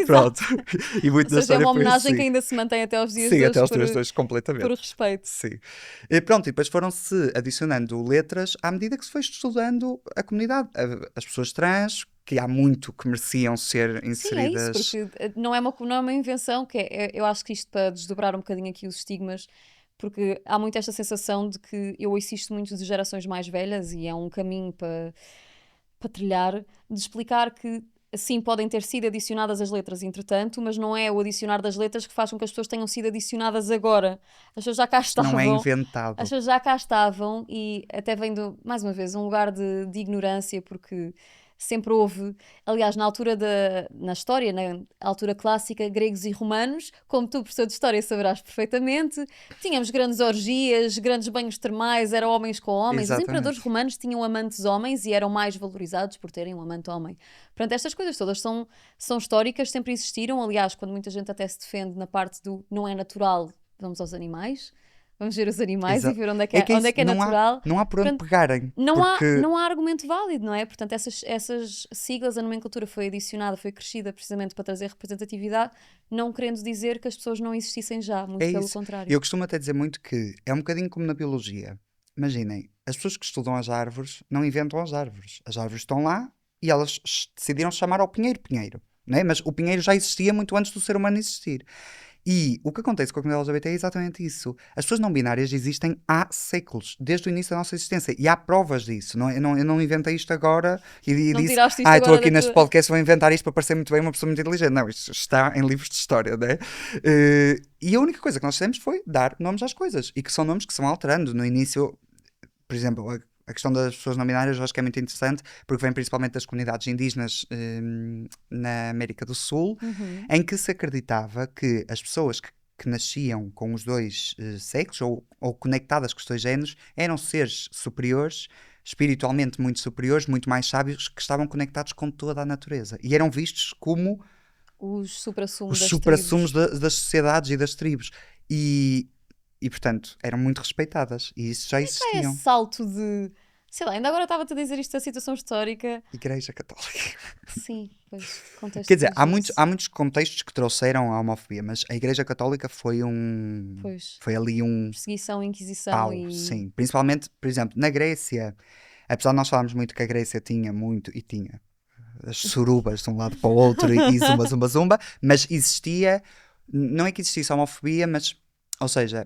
Pronto. Exato. E muito Ou da seja, é história uma foi homenagem que assim. ainda se mantém até aos dias de Sim, até hoje aos dias de hoje, por completamente. respeito. Sim. E pronto, e depois foram-se adicionando letras à medida que se foi estudando a comunidade. As pessoas trans, que há muito que mereciam ser Sim, é isso, inseridas. porque não é uma invenção, eu acho que isto para desdobrar um bocadinho aqui os estigmas, porque há muito esta sensação de que eu ouço isto muito de gerações mais velhas e é um caminho para trilhar, de explicar que sim, podem ter sido adicionadas as letras entretanto, mas não é o adicionar das letras que faz com que as pessoas tenham sido adicionadas agora. As pessoas já cá Isto não é estavam, as inventado. pessoas já cá estavam e até vem, mais uma vez, um lugar de ignorância, porque sempre houve, aliás, na história, na altura clássica, gregos e romanos, como tu, professor de história, saberás perfeitamente, tínhamos grandes orgias, grandes banhos termais, eram homens com homens. Os imperadores Exatamente. romanos tinham amantes homens e eram mais valorizados por terem um amante homem. Portanto, estas coisas todas são históricas, sempre existiram. Aliás, quando muita gente até se defende na parte do não é natural, vamos aos animais. Vamos ver os animais e ver É que é onde é isso, que é natural. não há por onde Portanto, pegarem. não há, Porque, não há argumento válido, não é? Portanto, essas siglas, a nomenclatura foi adicionada, foi crescida precisamente para trazer representatividade, não querendo dizer que as pessoas não existissem já, é muito pelo isso. contrário. Eu costumo até dizer muito que é um bocadinho como na biologia. Imaginem, as pessoas que estudam as árvores não inventam as árvores. As árvores estão lá e elas decidiram chamar ao pinheiro pinheiro. Né? Mas o pinheiro já existia muito antes do ser humano existir. E o que acontece com a comunidade LGBT é exatamente isso. As pessoas não binárias existem há séculos, desde o início da nossa existência. E há provas disso. Eu não inventei isto agora e Não disse: tiraste isto estou agora aqui da neste tua. podcast, vou inventar isto para parecer muito bem uma pessoa muito inteligente. Não, isto está em livros de história, né? E a única coisa que nós fizemos foi dar nomes às coisas. E que são nomes que se vão alterando. No início, por exemplo, a questão das pessoas não binárias eu acho que é muito interessante porque vem principalmente das comunidades indígenas na América do Sul, Uhum. em que se acreditava que as pessoas que nasciam com os dois sexos ou conectadas com os dois géneros eram seres superiores, espiritualmente muito superiores, muito mais sábios, que estavam conectados com toda a natureza e eram vistos como Os supra-sumo os das supra-sumos tribos. das sociedades e das tribos e, e, portanto, eram muito respeitadas e isso já É esse existiam. salto de. Sei lá, ainda agora estava-te a dizer isto da situação histórica. Igreja Católica. Sim, pois, contexto Quer dizer, religioso. há muitos contextos que trouxeram a homofobia, mas a Igreja Católica Pois, foi ali um perseguição, inquisição pau, e. sim. Principalmente, por exemplo, na Grécia, apesar de nós falarmos muito que a Grécia tinha muito, e tinha, as surubas de um lado para o outro e zumba, zumba, zumba, mas existia, não é que existisse homofobia, mas, ou seja,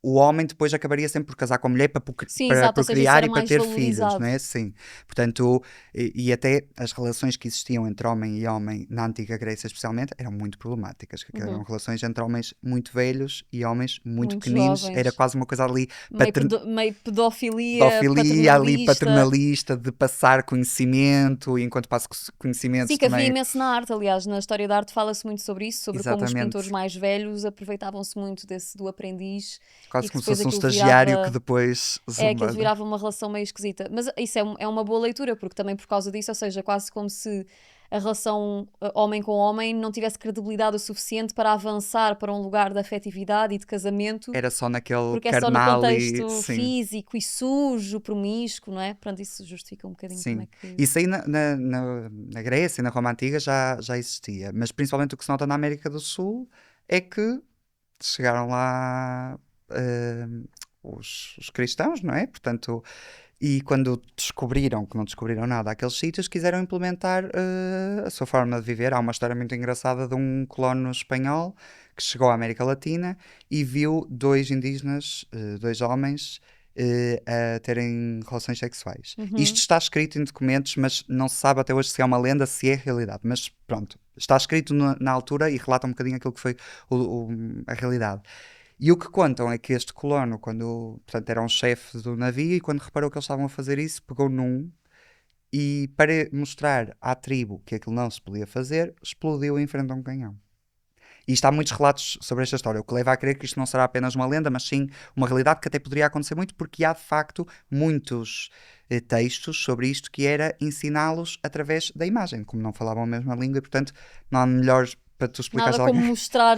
o homem depois acabaria sempre por casar com a mulher para, Sim, para exato, ou seja, isso procriar era e para mais ter filhos, valorizado. não é? Sim. Portanto, e até as relações que existiam entre homem e homem na antiga Grécia especialmente eram muito problemáticas, que eram Uhum. relações entre homens muito velhos e homens muito Muito pequeninos, era jovens. quase uma coisa ali Meio pedofilia pedofilia ali paternalista. paternalista de passar conhecimento e enquanto passo Sim, conhecimentos que havia também, imenso na arte, aliás, na história da arte fala-se muito sobre isso, sobre como os pintores exatamente, mais velhos aproveitavam-se muito do aprendiz e quase que como se depois fosse um aquilo estagiário que virava, depois aquilo zumba. virava uma relação meio esquisita. Mas isso é uma boa leitura, porque também por causa disso, ou seja, quase como se a relação homem com homem não tivesse credibilidade o suficiente para avançar para um lugar de afetividade e de casamento, Era só naquele porque é só no carnal e contexto sim. físico e sujo, promíscuo, não é? Pronto, isso justifica um bocadinho como é Sim, que. isso aí na Grécia e na Roma Antiga já existia, mas principalmente o que se nota na América do Sul é que chegaram lá eh, os cristãos, não é? Portanto, e quando descobriram que não descobriram nada àqueles sítios, quiseram implementar a sua forma de viver. Há uma história muito engraçada de um colono espanhol que chegou à América Latina e viu dois indígenas, dois homens, a terem relações sexuais. Isto Uhum. está escrito em documentos, mas não se sabe até hoje se é uma lenda, se é realidade. Mas pronto, está escrito na altura e relata um bocadinho aquilo que foi a realidade. E o que contam é que este colono, quando, portanto, era um chefe do navio, e quando reparou que eles estavam a fazer isso, pegou num e, para mostrar à tribo que aquilo não se podia fazer, explodiu em frente a um canhão. E isto há muitos relatos sobre esta história, o que leva a crer que isto não será apenas uma lenda, mas sim uma realidade que até poderia acontecer muito, porque há de facto muitos textos sobre isto que era ensiná-los através da imagem, como não falavam a mesma língua, e portanto não há melhor para tu explicares Nada a como alguém. mostrar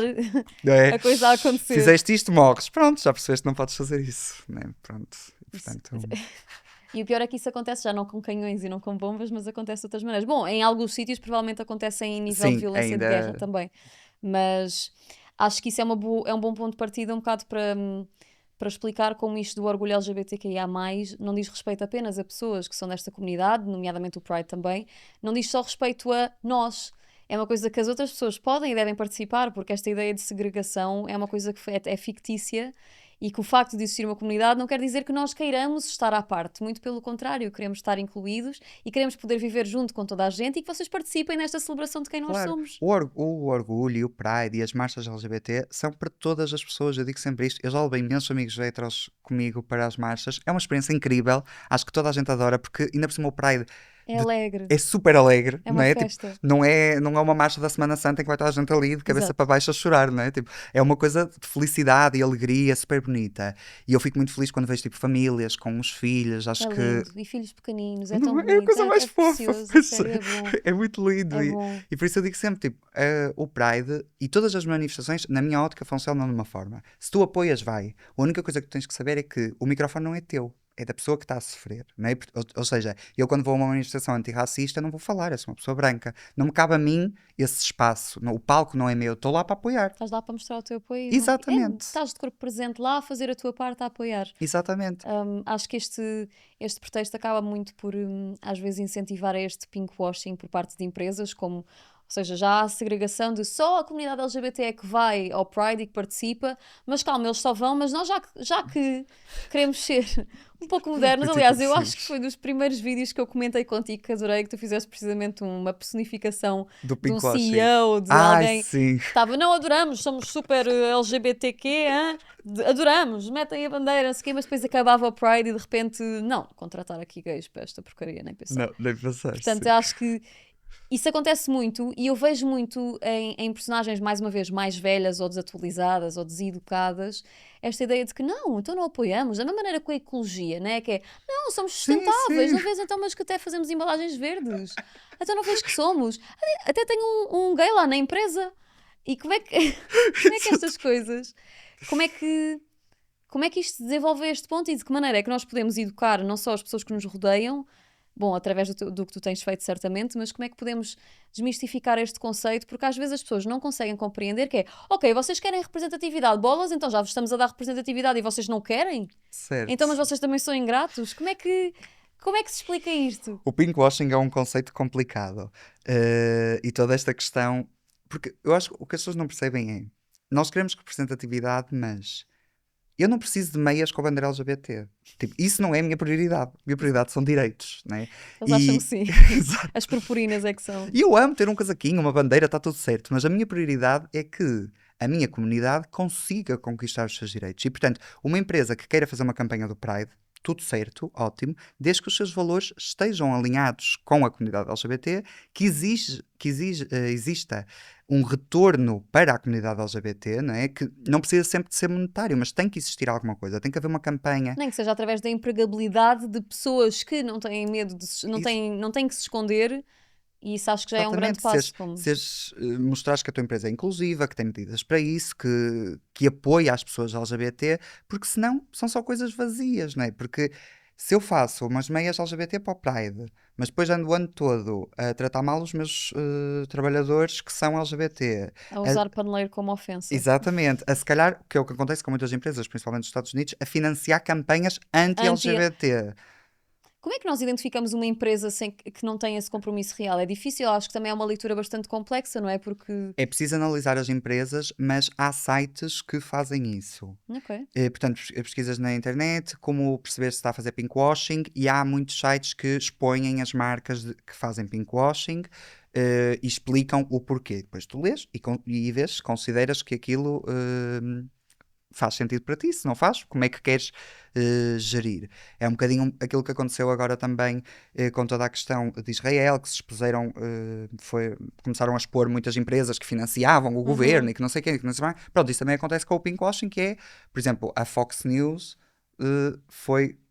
Não é? a coisa a acontecer. Fizeste isto, morres. Pronto, já percebeste que não podes fazer isso. Né? Pronto. E, Isso- portanto, E o pior é que isso acontece já não com canhões e não com bombas, mas acontece de outras maneiras. Bom, em alguns sítios provavelmente acontece em nível de sim, violência de guerra ainda. também. Mas acho que isso é um bom ponto de partida, um bocado para explicar como isto do orgulho LGBTQIA+, não diz respeito apenas a pessoas que são desta comunidade, nomeadamente o Pride também, não diz só respeito a nós. É uma coisa que as outras pessoas podem e devem participar, porque esta ideia de segregação é uma coisa que é fictícia e que o facto de existir uma comunidade não quer dizer que nós queiramos estar à parte. Muito pelo contrário, queremos estar incluídos e queremos poder viver junto com toda a gente e que vocês participem nesta celebração de quem nós Claro, somos. o orgulho e o Pride e as marchas LGBT são para todas as pessoas. Eu digo sempre isto. Eu já levei imensos amigos heteros comigo para as marchas. É uma experiência incrível. Acho que toda a gente adora, porque ainda por cima o Pride É de- alegre, é super alegre, é não uma é? Tipo, festa. não é uma marcha da Semana Santa em que vai toda a gente ali de cabeça para Exato. baixo a chorar, não é? Tipo, é uma coisa de felicidade e alegria super bonita. E eu fico muito feliz quando vejo tipo famílias com os filhos. É Acho que lindo. E filhos pequeninos, é tão não, é a bonito, coisa mais é fofa. precioso, a sério, é bom. É muito lindo. É E, bom. e por isso eu digo sempre: tipo, o Pride e todas as manifestações, na minha ótica, funcionam de uma forma. Se tu apoias, vai. A única coisa que tu tens que saber é que o microfone não é teu. É da pessoa que está a sofrer. Não é? Ou seja, eu quando vou a uma manifestação antirracista não vou falar, eu sou uma pessoa branca. Não me cabe a mim esse espaço. O palco não é meu, estou lá para apoiar. Estás lá para mostrar o teu apoio. Exatamente. Estás de corpo presente lá a fazer a tua parte a apoiar. Exatamente. Acho que este pretexto acaba muito por, às vezes, incentivar a este pinkwashing por parte de empresas, como, ou seja, já há a segregação de só a comunidade LGBT é que vai ao Pride e que participa, mas calma, eles só vão, mas nós já que queremos ser um pouco modernos, Muito aliás, eu acho que inclusivos. foi dos primeiros vídeos que eu comentei contigo que adorei, que tu fizeste precisamente uma personificação Do de um pinkwashing. CEO, de Ai, alguém sim. que estava, não adoramos, somos super LGBTQ, hã? Adoramos, metem a bandeira, não sei o quê, mas depois acabava o Pride e de repente, não, contratar aqui gays para esta porcaria, nem pensar. Não, nem pensar, Portanto, sim. eu acho que isso acontece muito e eu vejo muito em personagens, mais uma vez, mais velhas ou desatualizadas ou deseducadas, esta ideia de que não, então não apoiamos, da mesma maneira com a ecologia, né? Que é, não, somos Sim, sustentáveis, sim. não vês então, mas que até fazemos embalagens verdes, então não vês que somos, até tenho um gay lá na empresa. E como é que, como é que estas coisas, como é que como é que isto se desenvolve a este ponto e de que maneira é que nós podemos educar não só as pessoas que nos rodeiam, bom, através do que tu tens feito certamente, mas como é que podemos desmistificar este conceito, porque às vezes as pessoas não conseguem compreender que é, ok, vocês querem representatividade, bolas, então já vos estamos a dar representatividade e vocês não querem? Então, mas Certo. vocês também são ingratos? Como é que se explica isto? O pinkwashing é um conceito complicado. E toda esta questão. Porque eu acho que o que as pessoas não percebem é. Nós queremos representatividade, mas eu não preciso de meias com a bandeira LGBT. Tipo, isso não é a minha prioridade. A minha prioridade são direitos, né? Eles acham que E, sim. Exato. As purpurinas é que são. E eu amo ter um casaquinho, uma bandeira, está tudo certo. Mas a minha prioridade é que a minha comunidade consiga conquistar os seus direitos. E, portanto, uma empresa que queira fazer uma campanha do Pride, tudo certo, ótimo, desde que os seus valores estejam alinhados com a comunidade LGBT, exista um retorno para a comunidade LGBT, não é? Que não precisa sempre de ser monetário, mas tem que existir alguma coisa, tem que haver uma campanha. Nem que seja através da empregabilidade de pessoas que não têm medo de Isso, não têm que se esconder, e isso acho que já é um grande exatamente, passo. Como... mostrares que a tua empresa é inclusiva, que tem medidas para isso, que apoia as pessoas LGBT, porque senão são só coisas vazias, não é? Porque se eu faço umas meias LGBT para o Pride, mas depois ando o ano todo a tratar mal os meus trabalhadores que são LGBT, A a- usar paneleiro como ofensa. exatamente, se calhar, que é o que acontece com muitas empresas, principalmente nos Estados Unidos, a financiar campanhas Anti... anti-LGBT. Como é que nós identificamos uma empresa sem que não tem esse compromisso real? É difícil, acho que também é uma leitura bastante complexa, não é? Porque. É preciso analisar as empresas, mas há sites que fazem isso. Ok. Portanto, pesquisas na internet, como perceber se está a fazer pinkwashing, e há muitos sites que expõem as marcas que fazem pinkwashing e explicam o porquê. Depois tu lês e vês, consideras que aquilo faz sentido para ti. Se não faz, como é que queres gerir? É um bocadinho aquilo que aconteceu agora também com toda a questão de Israel, que se expuseram, começaram a expor muitas empresas que financiavam o governo Uhum. e que não sei quem, que não sei mais. Pronto, isso também acontece com o pinkwashing, que é, por exemplo, a Fox News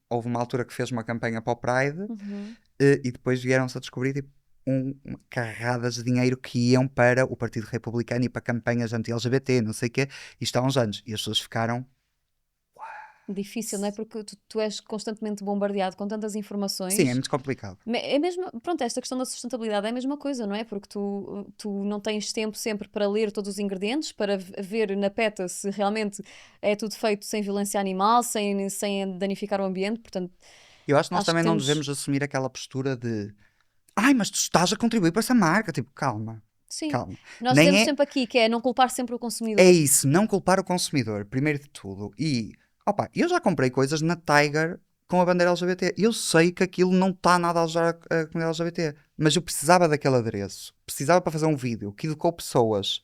houve uma altura que fez uma campanha para o Pride Uhum. e depois vieram-se a descobrir tipo, carradas de dinheiro que iam para o Partido Republicano e para campanhas anti-LGBT, não sei o quê, isto há uns anos. E as pessoas ficaram. Difícil, não é? Porque tu és constantemente bombardeado com tantas Sim, é informações. muito complicado. É mesmo, pronto, esta questão da sustentabilidade é a mesma coisa, não é? Porque tu não tens tempo sempre para ler todos os ingredientes, para ver na PETA se realmente é tudo feito sem violência animal, sem danificar o ambiente, portanto, Eu acho que nós acho que também não temos. devemos assumir aquela postura de ai, mas tu estás a contribuir para essa marca. Tipo, calma, Sim, calma. nós Nem dizemos é, sempre aqui que é não culpar sempre o é consumidor. isso, não culpar o consumidor, primeiro de tudo. E, opa, eu já comprei coisas na Tiger com a bandeira LGBT. Eu sei que aquilo não está nada a ajudar a comunidade LGBT, mas eu precisava daquele adereço. Precisava para fazer um vídeo que educou pessoas.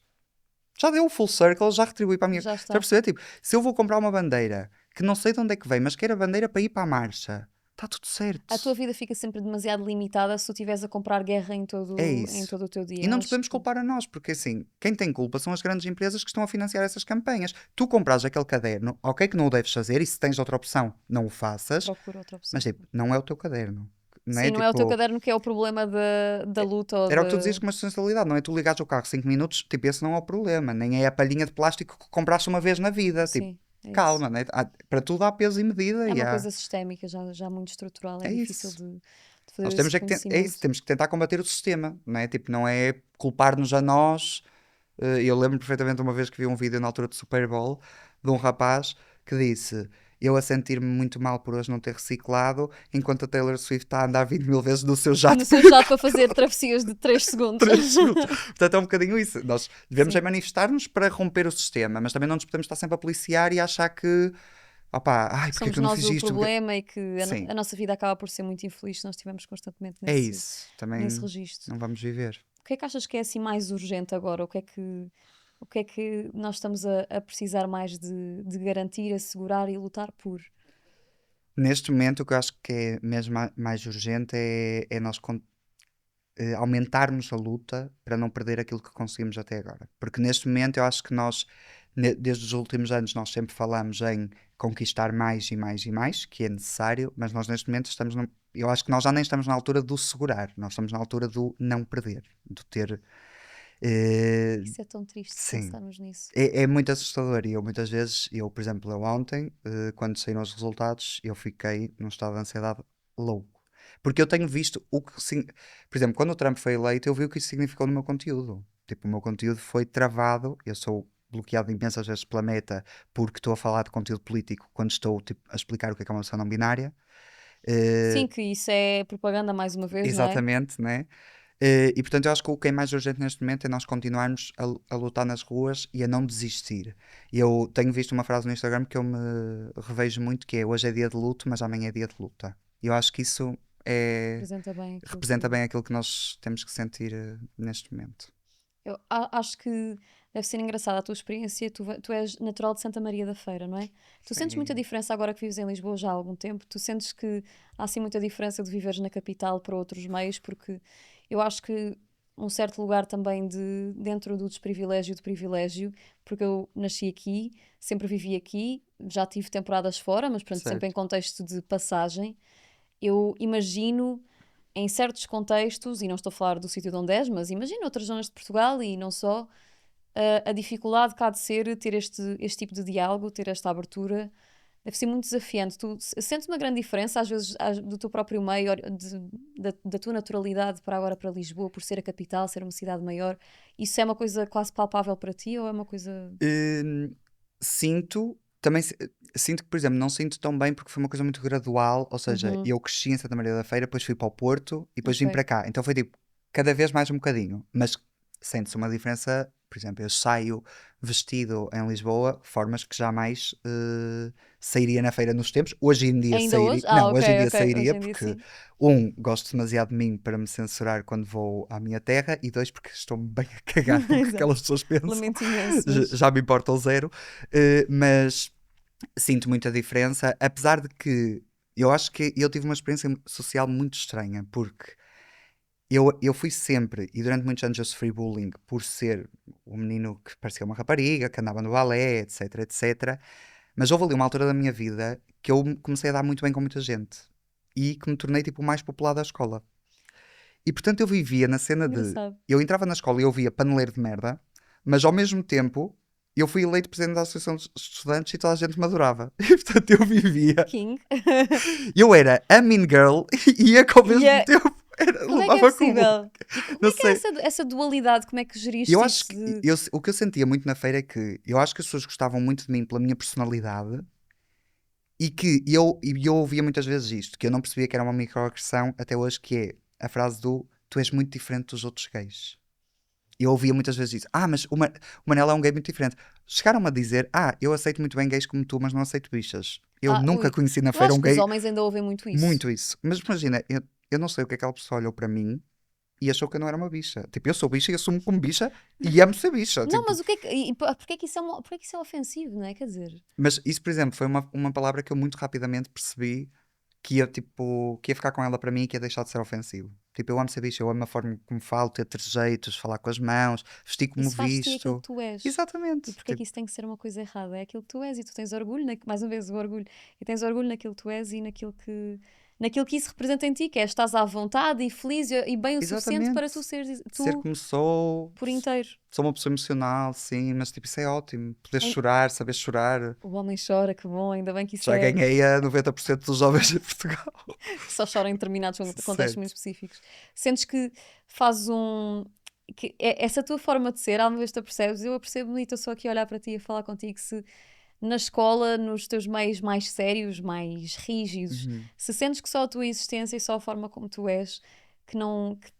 Já deu o full circle, já retribui para a minha. Já Já está. perceber? Tipo, se eu vou comprar uma bandeira que não sei de onde é que vem, mas quero a bandeira para ir para a marcha, está tudo certo. A tua vida fica sempre demasiado limitada se tu estiveres a comprar guerra É em isso. todo o teu E dia. não nos Acho podemos que culpar a nós, porque assim, quem tem culpa são as grandes empresas que estão a financiar essas campanhas. Tu compras aquele caderno, ok que não o deves fazer, e se tens outra opção, não o faças, procuro outra mas opção. tipo, não é o teu caderno. Não é Sim, não é o teu tipo. caderno que é o problema da luta ou Era o que tu dizias de. com uma sustentabilidade, não é? Tu ligares o carro 5 minutos, tipo, esse não é o problema, nem é a palhinha de plástico que compraste uma vez na vida. Tipo, Sim, é isso. calma, né? Para tudo há peso e medida É e uma há. coisa sistémica, já muito estrutural, é É difícil isso. de fazer Nós esse temos é isso, reconhecimento. temos que tentar combater o sistema, não é? Tipo, não é culpar-nos a nós. Eu lembro perfeitamente uma vez que vi um vídeo na altura do Super Bowl de um rapaz que disse: eu a sentir-me muito mal por hoje não ter reciclado, enquanto a Taylor Swift está a andar 20 mil vezes no seu No jato seu jato para fazer travessias de 3 segundos. 3 segundos. Portanto, é um bocadinho isso. Nós devemos é Sim. manifestar-nos para romper o sistema, mas também não nos podemos estar sempre a policiar e achar que, opá, ai, Que porque é somos que eu não nós fiz o isto? problema e que Sim, a nossa vida acaba por ser muito infeliz se nós estivermos constantemente é isso. nesse Também registro. não vamos viver. O que é que achas que é assim mais urgente agora? O que é que nós estamos a precisar mais de garantir, assegurar e lutar por? Neste momento, o que eu acho que é mesmo mais urgente é nós aumentarmos a luta para não perder aquilo que conseguimos até agora. Porque neste momento eu acho que nós, desde os últimos anos, nós sempre falamos em conquistar mais e mais e mais, que é necessário, mas nós neste momento estamos. Eu acho que nós já nem estamos na altura do segurar, nós estamos na altura do não perder, do ter. eh, Isso é tão triste sim. pensarmos nisso. É muito assustador e eu muitas vezes, por exemplo, eu ontem, quando saíram os resultados, eu fiquei num estado de ansiedade louco. Porque eu tenho visto o que, por exemplo, quando o Trump foi eleito, eu vi o que isso significou no meu conteúdo. Tipo, o meu conteúdo foi travado, eu sou bloqueado imensas vezes pela Meta porque estou a falar de conteúdo político quando estou tipo, a explicar o que é uma pessoa não binária. Eh, Sim, que isso é propaganda mais uma vez, não é? exatamente, né? E portanto eu acho que o que é mais urgente neste momento é nós continuarmos a lutar nas ruas e a não desistir. E eu tenho visto uma frase no Instagram que eu me revejo muito, que é: hoje é dia de luto, mas amanhã é dia de luta. E eu acho que isso representa bem aquilo que nós temos que sentir neste momento. Eu acho que deve ser engraçada a tua experiência. Tu és natural de Santa Maria da Feira, não é? Tu sentes muita Sim. diferença agora que vives em Lisboa já há algum tempo? Tu sentes que há assim muita diferença de viveres na capital para outros meios? Porque eu acho que um certo lugar também dentro do desprivilégio e do privilégio, porque eu nasci aqui, sempre vivi aqui, já tive temporadas fora, mas pronto, sempre em Certo. contexto de passagem. Eu imagino em certos contextos, e não estou a falar do sítio de onde és, mas imagino outras zonas de Portugal e não só, a dificuldade que há de ser ter este tipo de diálogo, ter esta abertura. Deve ser muito desafiante. Tu sentes uma grande diferença, às vezes, do teu próprio meio, da tua naturalidade para agora para Lisboa, por ser a capital, ser uma cidade maior. Isso é uma coisa quase palpável para ti ou é uma coisa. Hum, sinto, também sinto que, por exemplo, não sinto tão bem porque foi uma coisa muito gradual, ou seja, Uhum, eu cresci em Santa Maria da Feira, depois fui para o Porto e depois vim ok. para cá. Então foi tipo, cada vez mais um bocadinho, mas sente-se uma diferença. Por exemplo, eu saio vestido em Lisboa, formas que jamais sairia na feira nos tempos. Hoje em dia Ainda sairia, hoje? Ah, não, ok, hoje em dia ok. sairia Hoje em dia porque, sim. gosto demasiado de mim para me censurar quando vou à minha terra, e dois, porque estou-me bem a cagar com o que Exato. aquelas pessoas pensam. Lamento imenso, Já mas. já me importa o zero, mas sinto muita diferença, apesar de que eu acho que eu tive uma experiência social muito estranha, porque eu fui sempre, e durante muitos anos eu sofri bullying por ser o menino que parecia uma rapariga, que andava no balé, etc, etc. Mas houve ali uma altura da minha vida que eu comecei a dar muito bem com muita gente e que me tornei tipo o mais popular da escola. E portanto eu vivia na cena de. Engraçado. Eu entrava na escola e eu via paneleiro de merda, mas ao mesmo tempo eu fui eleito presidente da Associação de Estudantes e toda a gente me adorava. E portanto eu vivia. King. Eu era a mean girl e ia que ao E mesmo é. tempo Como é que é levava com o bullying. possível? E como Não é que é sei. essa dualidade? Como é que Eu geriste acho isso que. de. O que eu sentia muito na feira é que eu acho que as pessoas gostavam muito de mim pela minha personalidade. E que eu ouvia muitas vezes isto, que eu não percebia que era uma microagressão até hoje, que é a frase do: tu és muito diferente dos outros gays. Eu ouvia muitas vezes isso. Mas o Manel é um gay muito diferente. Chegaram-me a dizer: eu aceito muito bem gays como tu, mas não aceito bichas. Eu nunca Ui. conheci na Eu feira acho um que os gay homens ainda ouvem muito isso. muito isso. Mas imagina, eu não sei o que aquela pessoa olhou para mim e achou que eu não era uma bicha. Tipo, eu sou bicha e assumo como bicha e amo ser bicha. Não, Tipo, mas o que é que. Porquê é que porquê é que isso é ofensivo, não é? Quer dizer. mas isso, por exemplo, foi uma palavra que eu muito rapidamente percebi que ia, tipo, que ia ficar com ela para mim e que ia deixar de ser ofensivo. Tipo, eu amo ser bicho, eu amo a forma como falo, ter trejeitos, falar com as mãos, vestir como Isso faz de ti aquilo que visto. tu és. E Exatamente. porquê é que Tipo, isso tem que ser uma coisa errada? É aquilo que tu és e tu tens orgulho, mais uma vez, o orgulho. E tens orgulho naquilo que tu és e naquilo que isso representa em ti, que é estás à vontade e feliz e bem o suficiente para exatamente. tu seres Ser tu como sou, por inteiro. sou uma pessoa emocional, sim, mas tipo, isso é ótimo. Poder chorar, saber chorar. O homem chora, que bom, ainda bem que isso Já é. ganhei a 90% dos jovens de Portugal. Que só chora em determinados contextos muito Certo. específicos. Sentes que fazes um. Essa tua forma de ser, alguma vez tu a percebes? Eu a percebo-me e estou só aqui a olhar para ti e a falar contigo. Se na escola, nos teus meios mais sérios, mais rígidos, Uhum. se sentes que só a tua existência e só a forma como tu és, que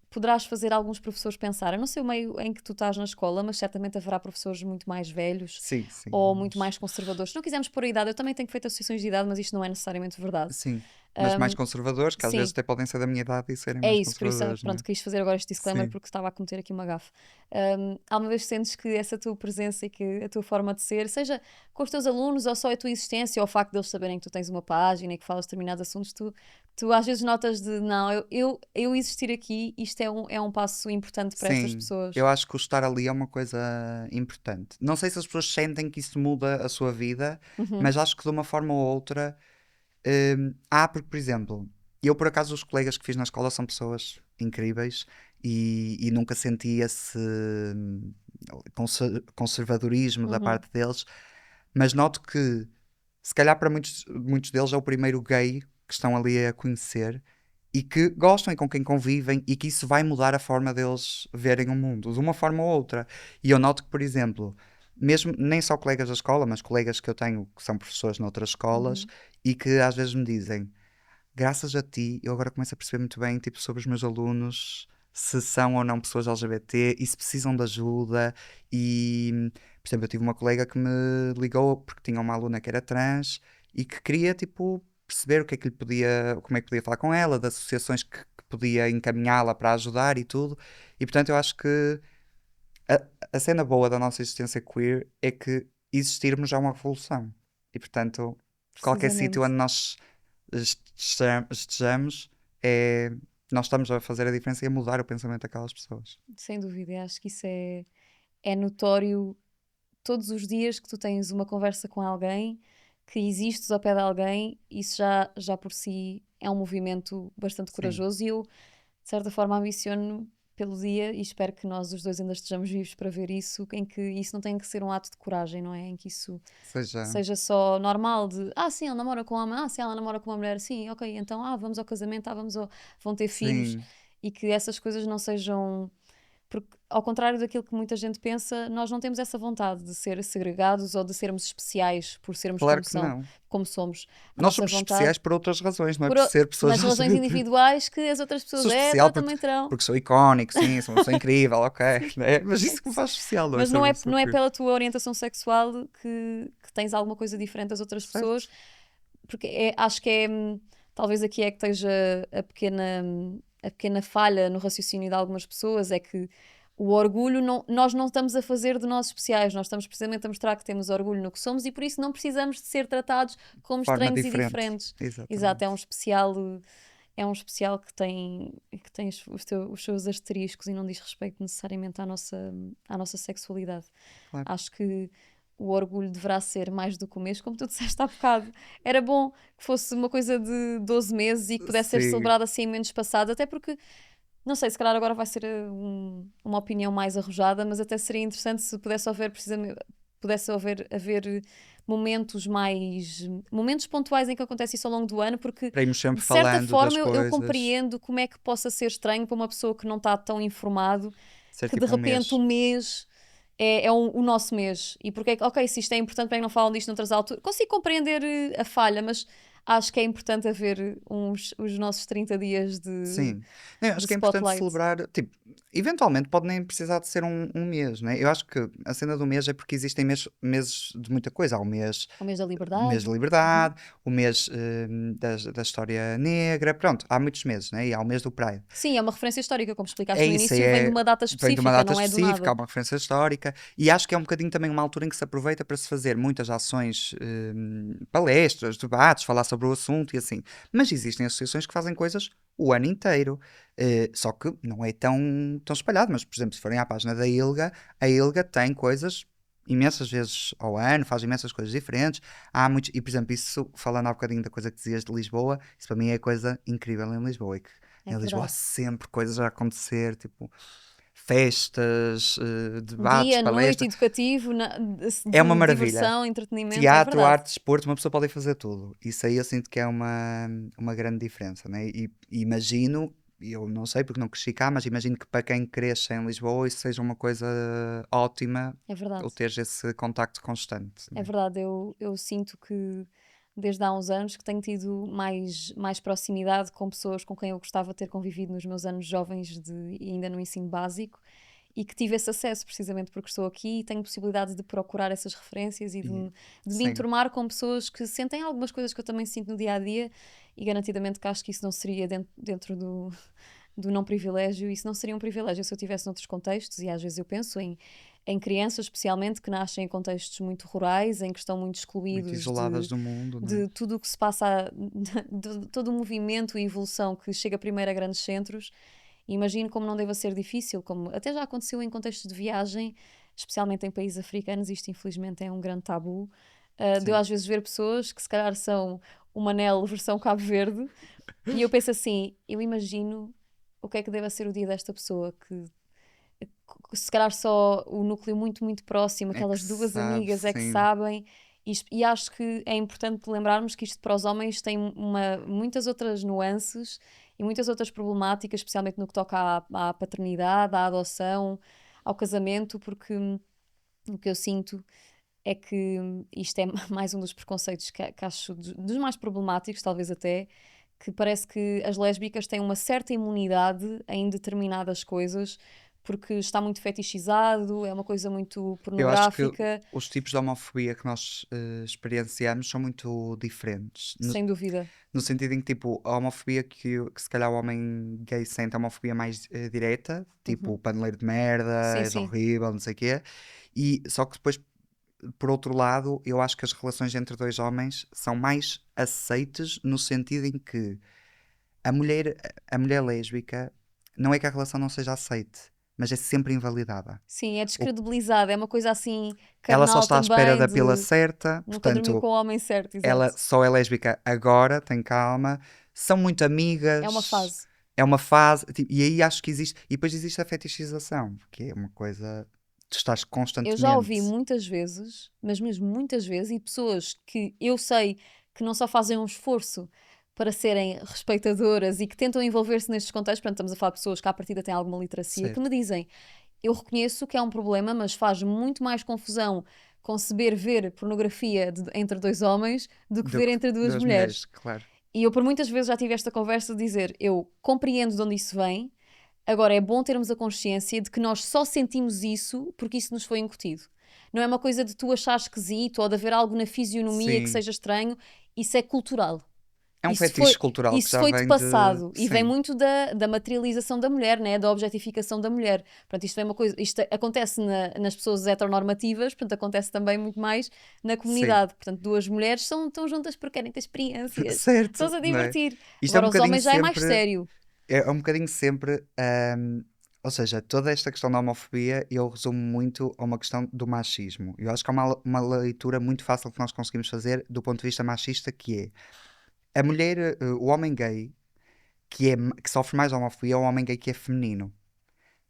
poderás fazer alguns professores pensar. Eu não sei o meio em que tu estás na escola, mas certamente haverá professores muito mais velhos Sim, sim, ou muito mas mais conservadores. Se não quisermos pôr a idade, eu também tenho feito associações de idade, mas isto não é necessariamente verdade. sim. Mas mais Um, conservadores, que às vezes sim, até podem ser da minha idade e serem é mais isso, por isso, conservadores, não pronto, é? quis fazer agora este disclaimer Sim. porque estava a cometer aqui uma gafe. Alguma vez sentes que essa tua presença e que a tua forma de ser, seja com os teus alunos ou só a tua existência, ou o facto deles saberem que tu tens uma página e que falas de determinados assuntos, tu às vezes notas de não, eu existir aqui, isto é um passo importante para estas Sim, pessoas. eu acho que o estar ali é uma coisa importante. Não sei se as pessoas sentem que isso muda a sua vida, Uhum, mas acho que de uma forma ou outra. Porque, por exemplo, eu por acaso os colegas que fiz na escola são pessoas incríveis e nunca senti esse conservadorismo da uhum. parte deles, mas noto que se calhar para muitos deles é o primeiro gay que estão ali a conhecer e que gostam e com quem convivem e que isso vai mudar a forma deles verem o mundo, de uma forma ou outra. E eu noto que, por exemplo, mesmo nem só colegas da escola, mas colegas que eu tenho que são professores noutras escolas Uhum. e que às vezes me dizem: graças a ti, eu agora começo a perceber muito bem, tipo, sobre os meus alunos, se são ou não pessoas LGBT e se precisam de ajuda. E, por exemplo, eu tive uma colega que me ligou porque tinha uma aluna que era trans e que queria, tipo, perceber o que é que lhe podia, como é que podia falar com ela, de associações que podia encaminhá-la para ajudar e tudo. E, portanto, eu acho que a cena boa da nossa existência queer é que existirmos já é uma revolução. E, portanto, qualquer sítio Precisamente. onde nós estejamos, é, nós estamos a fazer a diferença e a mudar o pensamento daquelas pessoas. Sem dúvida. Eu acho que isso é notório todos os dias que tu tens uma conversa com alguém, que existes ao pé de alguém, isso já por si é um movimento bastante Sim, corajoso e eu, de certa forma, ambiciono pelo dia e espero que nós os dois ainda estejamos vivos para ver isso, em que isso não tem que ser um ato de coragem, não é? Em que isso seja, seja só normal de, sim, ele namora com um homem, sim, ela namora com uma mulher, sim, ok, então, vamos ao casamento, vão ter filhos sim, e que essas coisas não sejam porque, ao contrário daquilo que muita gente pensa, nós não temos essa vontade de ser segregados ou de sermos especiais por sermos claro que não. como somos. A Nós nossa somos vontade, especiais por outras razões, não é por ser pessoas mas razões LGBT. individuais que as outras pessoas Sou especial também terão. porque sou icónico, sim, sou uma pessoa incrível, ok. Né? Mas É isso que me faz especial, não é mas ser uma pessoa não é queer. pela tua orientação sexual que tens alguma coisa diferente das outras Certo? pessoas, porque acho que talvez aqui é que esteja a pequena falha no raciocínio de algumas pessoas, é que o orgulho, nós não estamos a fazer de nós especiais, nós estamos precisamente a mostrar que temos orgulho no que somos e por isso não precisamos de ser tratados como Forma estranhos e diferente. diferentes. Exato, Exatamente. é um especial que tem os seus asteriscos e não diz respeito necessariamente à nossa sexualidade. Claro. Acho que o orgulho deverá ser mais do que o mês, como tu disseste há bocado. Era bom que fosse uma coisa de 12 meses e que pudesse ser Sim, celebrada assim em menos espaçado, até porque, não sei, se calhar agora vai ser uma opinião mais arrojada, mas até seria interessante se pudesse haver precisamente haver momentos pontuais em que acontece isso ao longo do ano, porque para irmos sempre de certa falando das forma eu coisas, compreendo como é que possa ser estranho para uma pessoa que não está tão informado ser que de tipo um repente o mês. mês o nosso mês. E porque é que, ok, se isto é importante, para que não falam disto noutras alturas? Consigo compreender a falha, mas acho que é importante haver os nossos 30 dias Sim. Não, eu de acho que é importante spotlight. celebrar, tipo, eventualmente pode nem precisar de ser um mês, né? Eu acho que a cena do mês é porque existem meses de muita coisa. Há Ao mês da o mês liberdade. da Uhum. liberdade, o mês da história negra, pronto, há muitos meses, né? E há o mês do Pride. Sim, é uma referência histórica, como É explicaste no isso, início, vem de uma data vem de uma específica, data não é do específica, há nada. uma referência histórica, e acho que é um bocadinho também uma altura em que se aproveita para se fazer muitas ações, palestras, debates, falar sobre o assunto e assim. Mas existem associações que fazem coisas o ano inteiro, só que não é tão espalhado. Mas, por exemplo, se forem à página da ILGA, a ILGA tem coisas imensas vezes ao ano, faz imensas coisas diferentes. Há muitos, e por exemplo, isso, falando há bocadinho da coisa que dizias de Lisboa, isso para mim é coisa incrível em Lisboa. É que É em Lisboa há verdade. sempre coisas a acontecer, tipo festas, debates, Dia, noite, palestras. educativo, É uma de maravilha. diversão, entretenimento, é Teatro, verdade. arte, desporto, uma pessoa pode fazer tudo. Isso aí eu sinto que é uma grande diferença, né? E imagino, eu não sei porque não cresci cá, mas imagino que para quem cresce em Lisboa isso seja uma coisa ótima, É ou verdade. ter esse contacto constante, É né? verdade, eu sinto que desde há uns anos que tenho tido mais proximidade com pessoas com quem eu gostava de ter convivido nos meus anos jovens e ainda no ensino básico e que tive esse acesso precisamente porque estou aqui e tenho possibilidade de procurar essas referências e E, de me sim, enturmar com pessoas que sentem algumas coisas que eu também sinto no dia a dia e garantidamente que acho que isso não seria dentro do não privilégio, isso não seria um privilégio se eu tivesse noutros contextos, e às vezes eu penso em crianças, especialmente, que nascem em contextos muito rurais, em que estão muito muito excluídos isoladas do mundo, não é? de tudo o que se passa, de todo o movimento e evolução que chega primeiro a grandes centros. E imagino como não deva ser difícil, como até já aconteceu em contextos de viagem, especialmente em países africanos, isto infelizmente é um grande tabu, de eu Sim, às vezes ver pessoas que se calhar são o Manel versão Cabo Verde, e eu penso assim, eu imagino o que é que deve ser o dia desta pessoa que se calhar só o núcleo muito, muito próximo, é que aquelas duas sabe, amigas é que sim, sabem. E acho que é importante lembrarmos que isto para os homens tem muitas outras nuances e muitas outras problemáticas, especialmente no que toca à paternidade, à adoção, ao casamento, porque o que eu sinto é que isto é mais um dos preconceitos que acho dos mais problemáticos, talvez até, que parece que as lésbicas têm uma certa imunidade em determinadas coisas, porque está muito fetichizado, é uma coisa muito Eu acho que pornográfica, os tipos de homofobia que nós experienciamos são muito diferentes. sem dúvida. No sentido em que, tipo, a homofobia que se calhar o homem gay sente é uma homofobia mais direta, tipo, Uhum. paneleiro de merda, Sim, és sim. horrível, não sei o quê. E só que depois, por outro lado, eu acho que as relações entre dois homens são mais aceites no sentido em que a mulher lésbica não é que a relação não seja aceite, mas é sempre invalidada. Sim, é O- descredibilizada, é uma coisa assim Ela só carnal está à espera também, da pila de certa, nunca dormiu portanto, com o homem certo, ela exato. só é lésbica agora, tem calma, são muito É uma amigas, fase. é uma fase, tipo, e aí acho que existe, e depois existe a fetichização, que é uma coisa, tu estás Eu já ouvi constantemente, muitas vezes, mas mesmo muitas vezes, e pessoas que eu sei que não só fazem um esforço para serem respeitadoras e que tentam envolver-se nestes contextos, portanto, estamos a falar de pessoas que à partida têm alguma literacia, que me certo, dizem: eu reconheço que é um problema, mas faz muito mais confusão conceber ver pornografia entre dois homens do que do ver que entre duas das mulheres, mulheres. claro. E eu por muitas vezes já tive esta conversa de dizer: eu compreendo de onde isso vem, agora é bom termos a consciência de que nós só sentimos isso porque isso nos foi incutido. Não é uma coisa de tu achar esquisito ou de haver algo na fisionomia que Sim, seja estranho, isso é cultural. é um Isso foi, fetiche cultural que isso já foi-te vem de, passado e vem sim, muito da materialização da mulher, né? Da objetificação da mulher. Portanto, isto é uma coisa, isto acontece nas pessoas heteronormativas, portanto, acontece também muito mais na sim, comunidade. Portanto, duas mulheres estão juntas porque querem ter experiências, certo, estão-se a não é? divertir. Isto é um Agora, os bocadinho homens já é mais sempre. sério. É um bocadinho sempre. Ou seja, toda esta questão da homofobia eu resumo muito a uma questão do machismo. Eu acho que há uma leitura muito fácil que nós conseguimos fazer do ponto de vista machista, que é a mulher, o homem gay que sofre mais homofobia é o homem gay que é feminino.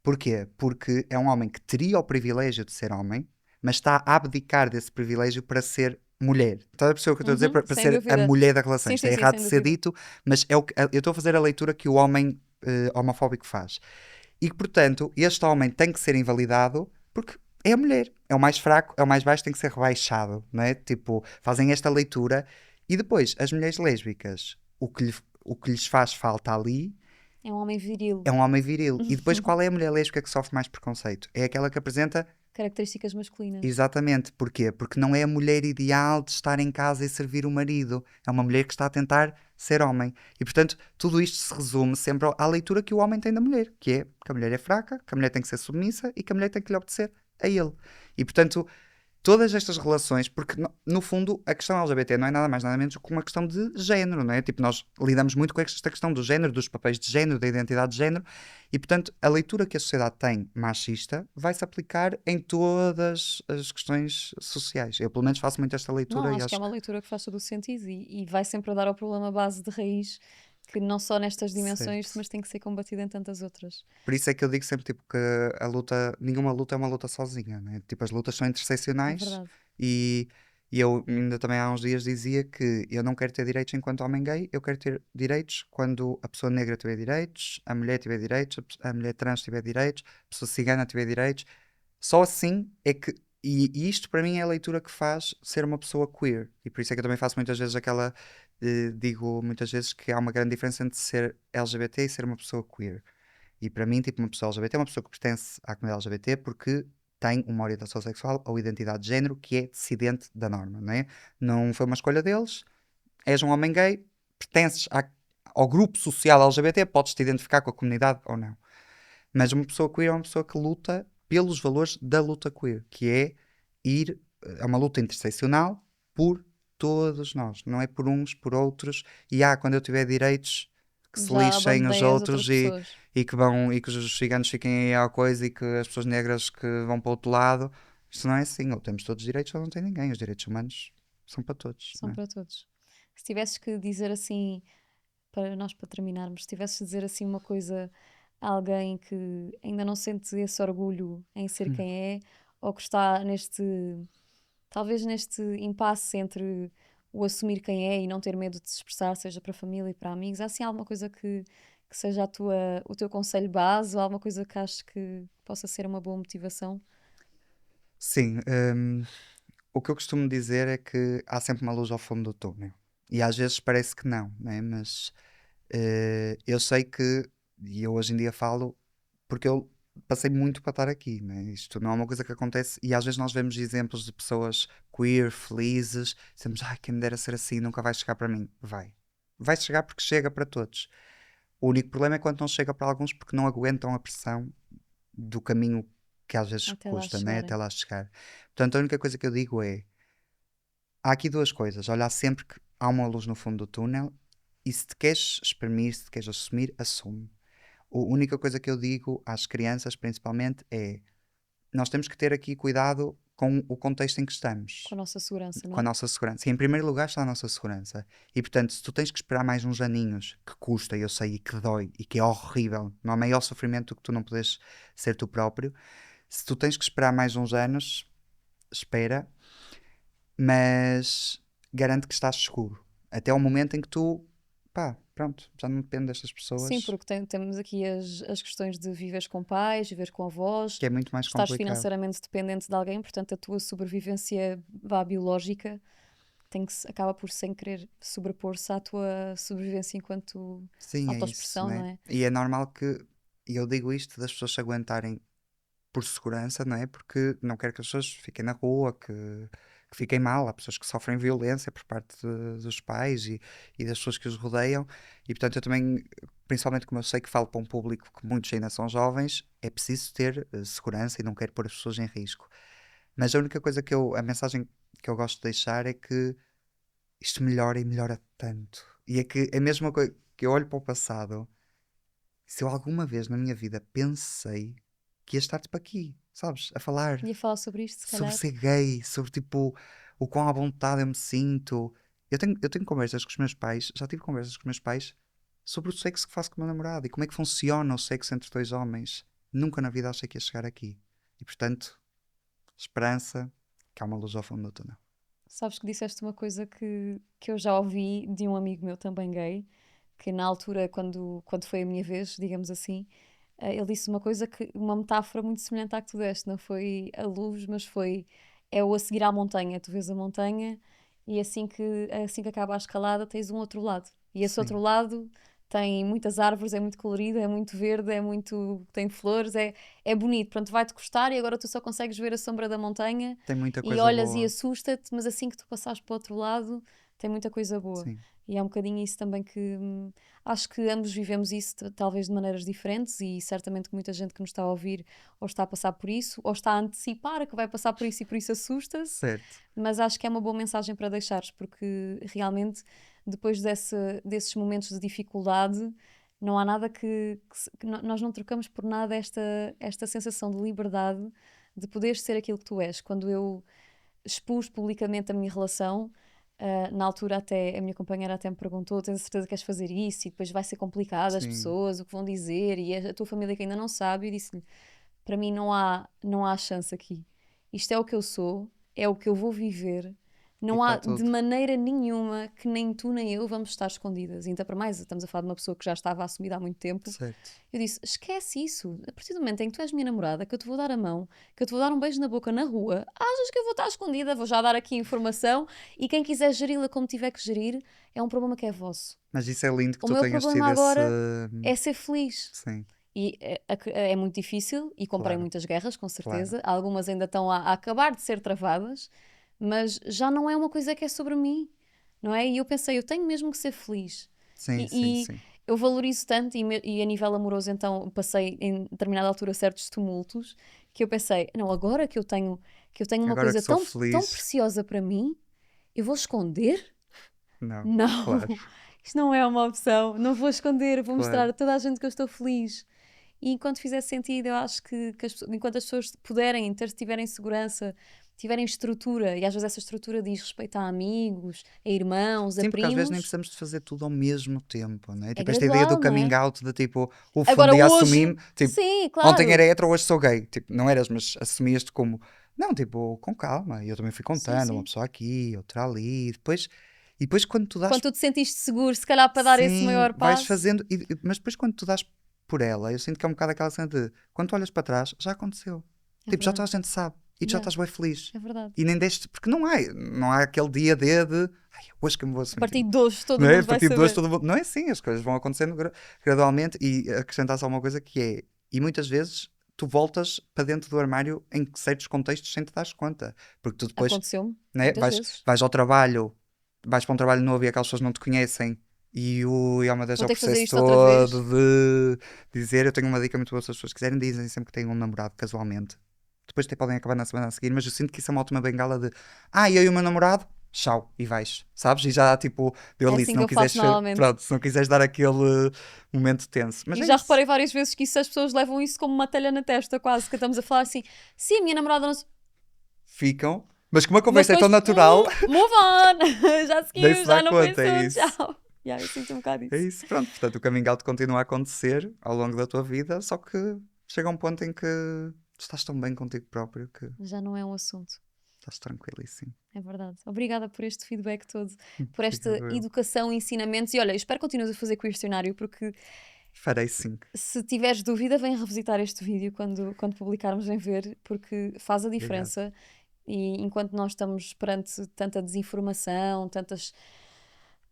Porquê? Porque é um homem que teria o privilégio de ser homem, mas está a abdicar desse privilégio para ser mulher. Estás a perceber o que eu estou a dizer? Uhum, Para sem ser a dúvida. mulher da relação. Sim, Isto é sim, sim, errado sem de ser dúvida. dito, mas é eu estou a fazer a leitura que o homem homofóbico faz. E que, portanto, este homem tem que ser invalidado porque é a mulher. É o mais fraco, é o mais baixo, tem que ser rebaixado, não é? Tipo, fazem esta leitura. E depois, as mulheres lésbicas, o que lhes faz falta ali É um homem viril. é um homem viril. E depois, qual é a mulher lésbica que sofre mais preconceito? É aquela que apresenta. Características masculinas. Exatamente. Porquê? Porque não é a mulher ideal de estar em casa e servir o marido. É uma mulher que está a tentar ser homem. E, portanto, tudo isto se resume sempre à leitura que o homem tem da mulher, que é que a mulher é fraca, que a mulher tem que ser submissa e que a mulher tem que lhe obedecer a ele. E, portanto, todas estas relações, porque no fundo a questão LGBT não é nada mais nada menos que uma questão de género, não é? Tipo, nós lidamos muito com esta questão do género, dos papéis de género, da identidade de género, e portanto a leitura que a sociedade tem machista vai-se aplicar em todas as questões sociais. Eu pelo menos faço muito esta Não, leitura e acho que é acho uma leitura que faz todo o sentido e vai sempre dar ao problema base de raiz, que não só nestas dimensões, certo. mas tem que ser combatido em tantas outras. Por isso é que eu digo sempre tipo, que a luta, nenhuma luta é uma luta sozinha, né? Tipo, as lutas são É interseccionais verdade. e, e eu ainda também há uns dias dizia que eu não quero ter direitos enquanto homem gay, eu quero ter direitos quando a pessoa negra tiver direitos, a mulher tiver direitos, a mulher trans tiver direitos, a pessoa cigana tiver direitos. Só assim é que. E isto para mim é a leitura que faz ser uma pessoa queer. E por isso é que eu também faço muitas vezes aquela. Digo muitas vezes que há uma grande diferença entre ser LGBT e ser uma pessoa queer. E para mim, tipo, uma pessoa LGBT é uma pessoa que pertence à comunidade LGBT porque tem uma orientação sexual ou identidade de género que é dissidente da norma, não é? Não foi uma escolha deles. És um homem gay, pertences ao grupo social LGBT, podes te identificar com a comunidade ou não. Mas uma pessoa queer é uma pessoa que luta pelos valores da luta queer, que é ir a uma luta interseccional por todos nós, não é por uns, por outros, e quando eu tiver direitos que se Já lixem os abandonei as outras outros pessoas. e que os ciganos fiquem aí à coisa e que as pessoas negras que vão para o outro lado. Isto não é assim, ou temos todos os direitos ou não tem ninguém. Os direitos humanos são para todos, São não é? para todos. Se tivesses que dizer assim, para terminarmos, se tivesses de dizer assim uma coisa a alguém que ainda não sente esse orgulho em ser quem é, ou que está talvez neste impasse entre o assumir quem é e não ter medo de se expressar, seja para a família e para amigos, há assim alguma coisa que seja o teu conselho base ou alguma coisa que aches que possa ser uma boa motivação? Sim, o que eu costumo dizer é que há sempre uma luz ao fundo do túnel. E às vezes parece que não, né? Mas Eu sei que, e eu hoje em dia falo, porque eu passei muito para estar aqui, né? Isto não é uma coisa que acontece, e às vezes nós vemos exemplos de pessoas queer, felizes, dizemos, ai, quem me dera ser assim, nunca vai chegar para mim. Vai chegar porque chega para todos. O único problema é quando não chega para alguns porque não aguentam a pressão do caminho que às vezes Até lá custa, né? chegarem. Até lá chegar. Portanto, a única coisa que eu digo é, há aqui duas coisas, olhar sempre que há uma luz no fundo do túnel, e se te queres exprimir, se te queres assumir, assume. A única coisa que eu digo às crianças, principalmente, é nós temos que ter aqui cuidado com o contexto em que Com a estamos, nossa segurança, não com a é? nossa segurança. E em primeiro lugar está a nossa segurança. E portanto, se tu tens que esperar mais uns aninhos, que custa, eu sei, e que dói, e que é horrível, não há maior sofrimento do que tu não poderes ser tu próprio. Se tu tens que esperar mais uns anos, espera, mas garante que estás seguro. Até ao momento em que tu, pá, pronto, já não depende destas Sim, pessoas, porque temos aqui as questões de viveres com pais, viveres com avós, que é muito mais estares complicado. financeiramente dependente de alguém, portanto a tua sobrevivência vá biológica acaba por sem querer sobrepor-se à tua sobrevivência enquanto Sim, é isso, autoexpressão, não né? é? E é normal que, e eu digo isto, das pessoas se aguentarem por segurança, não é? Porque não quero que as pessoas fiquem na rua, que fiquem mal. Há pessoas que sofrem violência por parte dos pais e das pessoas que os rodeiam. E portanto, eu também, principalmente como eu sei que falo para um público que muitos ainda são jovens, é preciso ter segurança e não quero pôr as pessoas em risco. Mas a única coisa a mensagem que eu gosto de deixar é que isto melhora e melhora tanto. E é que é a mesma coisa que eu olho para o passado. Se eu alguma vez na minha vida pensei que ia estar tipo aqui, sabes? A falar Ia falar sobre isto, se sobre calhar. ser gay, sobre tipo o quão à vontade eu me sinto. Eu tenho conversas com os meus pais, já tive conversas com os meus pais sobre o sexo que faço com o meu namorado e como é que funciona o sexo entre dois homens. Nunca na vida achei que ia chegar aqui. E portanto, esperança, que há uma luz ao fundo do túnel. Sabes que disseste uma coisa que eu já ouvi de um amigo meu também gay, que na altura, quando foi a minha vez, digamos assim, ele disse uma coisa uma metáfora muito semelhante à que tu deste, não foi a luz, mas foi é o a seguir à montanha. Tu vês a montanha e assim que acaba a escalada tens um outro lado. E esse outro Sim, lado tem muitas árvores, é muito colorido, é muito verde, tem flores, é bonito. Pronto, vai-te custar e agora tu só consegues ver a sombra da montanha tem muita e coisa olhas e boa. assusta-te, mas assim que tu passares para o outro lado, tem muita coisa boa. Sim, E é um bocadinho isso também que acho que ambos vivemos isso, talvez de maneiras diferentes, e certamente que muita gente que nos está a ouvir ou está a passar por isso, ou está a antecipar que vai passar por isso e por isso assusta-se, certo. mas acho que é uma boa mensagem para deixares, porque realmente depois desses momentos de dificuldade. Não há nada nós não trocamos por nada esta sensação de liberdade de poderes ser aquilo que tu és. Quando eu expus publicamente a minha relação, na altura até a minha companheira até me perguntou: tens a certeza que queres fazer isso? E depois vai ser complicado, as Sim, pessoas, o que vão dizer, e a tua família que ainda não sabe. E eu disse-lhe: para mim não há chance aqui. Isto é o que eu sou, é o que eu vou viver. e Não está há de tudo. maneira nenhuma que nem tu nem eu vamos estar escondidas. E ainda para mais, estamos a falar de uma pessoa que já estava assumida há muito tempo. Certo. Eu disse: esquece isso. A partir do momento em que tu és minha namorada, que eu te vou dar a mão, que eu te vou dar um beijo na boca na rua, achas que eu vou estar escondida? Vou já dar aqui informação e quem quiser geri-la como tiver que gerir, é um problema que é vosso. Mas isso é lindo que O tu meu tenhas problema tido esse. agora é ser feliz. Sim, E é muito difícil e comprei claro, muitas guerras, com claro. certeza. Algumas ainda estão a acabar de ser travadas, mas já não é uma coisa que é sobre mim, não é? E eu pensei, eu tenho mesmo que ser feliz. Sim, sim, E sim. eu valorizo tanto, e a nível amoroso, então passei em determinada altura certos tumultos, que eu pensei, não, agora que eu tenho uma Agora que coisa sou tão, tão feliz. preciosa para mim, eu vou esconder? Não, Não, claro, isto não é uma opção. Não vou esconder, vou claro. mostrar a toda a gente que eu estou feliz. E enquanto fizer sentido, eu acho que enquanto as pessoas puderem tiverem segurança, tiverem estrutura, e às vezes essa estrutura diz respeito a amigos, a irmãos, a Sim, porque às vezes nem primos, precisamos de fazer tudo ao mesmo tempo, não é? é Tipo, esta ideia do gradual, não coming é? out, de tipo, um Agora dia hoje, assumi-me, tipo, sim, ontem era claro. hétero, hoje sou gay. Tipo, não eras, mas assumias-te como, não, tipo, com calma. E eu também fui Sim, contando, uma sim. pessoa aqui, outra ali, e depois quando tu dás. Quando tu te sentiste seguro, se calhar para dar esse Sim, maior vais passo, fazendo, mas depois quando tu dás por ela, eu sinto que é um bocado aquela cena de quando tu olhas para trás, já aconteceu. é Tipo, já toda a verdade. gente sabe. e tu já Yeah. estás bem feliz. É verdade. E nem deste, porque não há aquele dia de ai, hoje que me vou A sentir. partir de hoje todo Não é? A mundo vai partir de saber. hoje todo mundo. Não é assim, as coisas vão acontecendo gradualmente e acrescentar só uma coisa que é, e muitas vezes tu voltas para dentro do armário em certos contextos sem te dares conta. Porque tu depois, Aconteceu-me né, muitas vezes. vais ao trabalho, vais para um trabalho novo e aquelas pessoas não te conhecem. E oh meu Deus, Vou é o ter que fazer processo isto outra vez. todo de dizer. Eu tenho uma dica muito boa, se as pessoas quiserem, dizem sempre que têm um namorado casualmente. Depois até podem acabar na semana a seguir, mas eu sinto que isso é uma última bengala de eu e o meu namorado, tchau, e vais, sabes? E já tipo, deu É ali, assim se que não eu faço quiseres normalmente. pronto, se não quiseres dar aquele momento tenso. Mas E é já isso. reparei várias vezes que isso as pessoas levam isso como uma telha na testa, quase, que estamos a falar assim, sim, a minha namorada não se... Ficam, mas como a Mas conversa é tão depois, natural, move on! Já nem seguiu, se dá já não conta, é pensou, isso. tchau. Yeah, eu sinto um bocado É isso. isso, pronto. Portanto, o coming out continua a acontecer ao longo da tua vida, só que chega um ponto em que tu estás tão bem contigo próprio que Já não é um assunto. estás tranquilíssimo. É verdade. Obrigada por este feedback todo, por esta Obrigado, eu. educação e ensinamentos. E olha, eu espero que continues a fazer questionário, porque Farei sim. se tiveres dúvida, vem revisitar este vídeo quando publicarmos em ver, porque faz a Obrigado. diferença. E enquanto nós estamos perante tanta desinformação,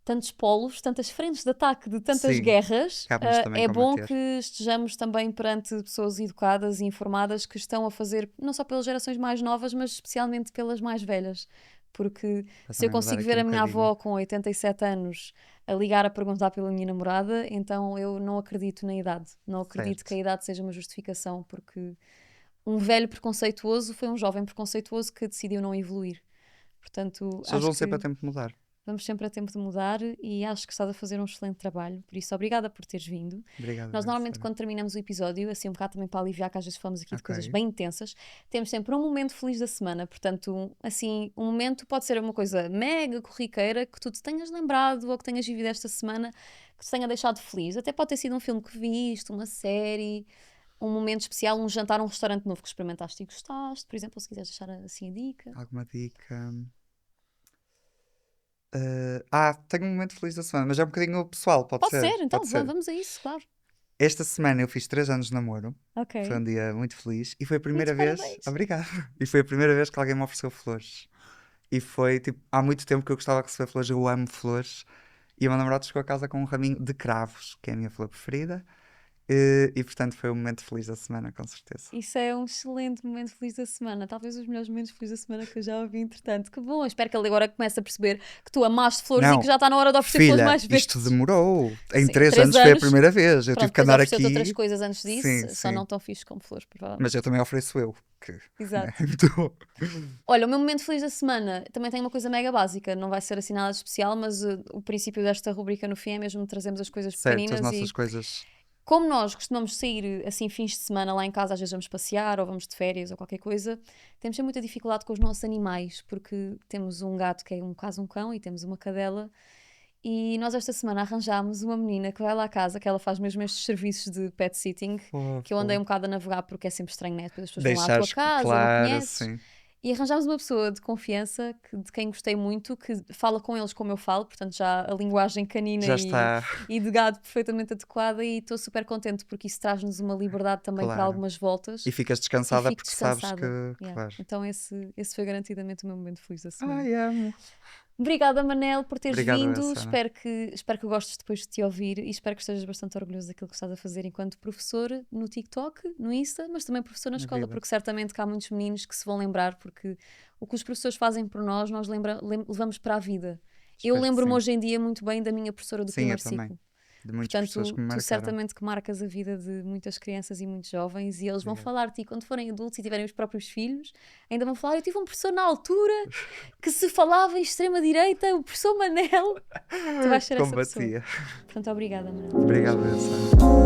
tantos polos, tantas frentes de ataque de tantas Sim, guerras, cabe-nos também é bom combater. que estejamos também perante pessoas educadas e informadas que estão a fazer, não só pelas gerações mais novas, mas especialmente pelas mais velhas. Porque Para se eu também mudar consigo aqui ver um a minha bocadinho. avó com 87 anos a ligar a perguntar pela minha namorada, então eu não acredito na idade. Não acredito que a Certo. idade seja uma justificação, porque um velho preconceituoso foi um jovem preconceituoso que decidiu não evoluir. Portanto, As pessoas acho vão sempre a que tempo de mudar. vamos sempre a tempo de mudar e acho que estás a fazer um excelente trabalho. Por isso, obrigada por teres vindo. Obrigado, Nós normalmente, Sara. quando terminamos o episódio, assim um bocado também para aliviar, que às vezes falamos aqui de coisas Ok. bem intensas, temos sempre um momento feliz da semana. Portanto, assim, um momento pode ser uma coisa mega corriqueira que tu te tenhas lembrado ou que tenhas vivido esta semana que te tenha deixado feliz. Até pode ter sido um filme que viste, uma série, um momento especial, um jantar, um restaurante novo que experimentaste e gostaste. Por exemplo, se quiseres deixar assim a dica. Alguma dica? Tenho um momento feliz da semana, mas é um bocadinho pessoal, pode Pode ser? ser, então Pode ser. vamos a isso, claro. Esta semana eu fiz 3 anos de namoro. Ok. Foi um dia muito feliz. E foi a primeira Muitos vez. parabéns. Obrigado. E foi a primeira vez que alguém me ofereceu flores. E foi tipo, há muito tempo que eu gostava de receber flores. Eu amo flores. E o meu namorado chegou a casa com um raminho de cravos, que é a minha flor preferida. E portanto foi o momento feliz da semana, com certeza. Isso é um excelente momento feliz da semana. Talvez os melhores momentos felizes da semana que eu já ouvi, entretanto. Que bom, espero que ele agora comece a perceber que tu amaste flores e Não, que já está na hora de oferecer flores filha, mais vezes. isto demorou. Em Sim, 3 3 anos foi a anos. primeira vez. Eu Pronto, tive que depois andar ofereceu-te aqui. outras coisas antes disso, Sim, só sim. não tão fixe como flores, provavelmente. Mas eu também ofereço eu. Que Exato. é muito bom. Olha, o meu momento feliz da semana também tem uma coisa mega básica, não vai ser assim nada de especial, mas o princípio desta rubrica no fim é mesmo trazermos as coisas Certo, pequeninas as nossas e coisas. como nós costumamos sair assim fins de semana lá em casa, às vezes vamos passear ou vamos de férias ou qualquer coisa, temos sempre muita dificuldade com os nossos animais, porque temos um gato que é quase um cão e temos uma cadela. E nós esta semana arranjámos uma menina que vai lá à casa, que ela faz mesmo estes serviços de pet sitting, que eu andei um bocado a navegar porque é sempre estranho, né? Depois as pessoas vão lá à tua Deixares casa, não claro, conheces. sim. E arranjámos uma pessoa de confiança, de quem gostei muito, que fala com eles como eu falo, portanto já a linguagem canina Já está, e de gado perfeitamente adequada e estou super contente porque isso traz-nos uma liberdade também para claro. algumas voltas. E ficas E descansada fico porque sabes que. descansada. Yeah. Claro. Então esse foi garantidamente o meu momento feliz da semana. Ai, amo. Obrigada, Manel, por teres Obrigado, vindo. Sara. Espero que gostes depois de te ouvir e espero que estejas bastante orgulhoso daquilo que estás a fazer enquanto professor no TikTok, no Insta, mas também professor na Na escola, vida. porque certamente que há muitos meninos que se vão lembrar, porque o que os professores fazem por nós, nós levamos para a vida. Eu Espero que lembro-me sim. hoje em dia muito bem da minha professora do Sim, eu primeiro também. ciclo. De muitas pessoas que Portanto, me tu marcaram. certamente que marcas a vida de muitas crianças e muitos jovens e eles vão Obrigado. falar de ti quando forem adultos e tiverem os próprios filhos, ainda vão falar, eu tive um professor na altura que se falava em extrema-direita, o professor Manel. Tu vais ser essa pessoa. Combatia. Portanto, obrigada, Manel. Obrigado, Sara.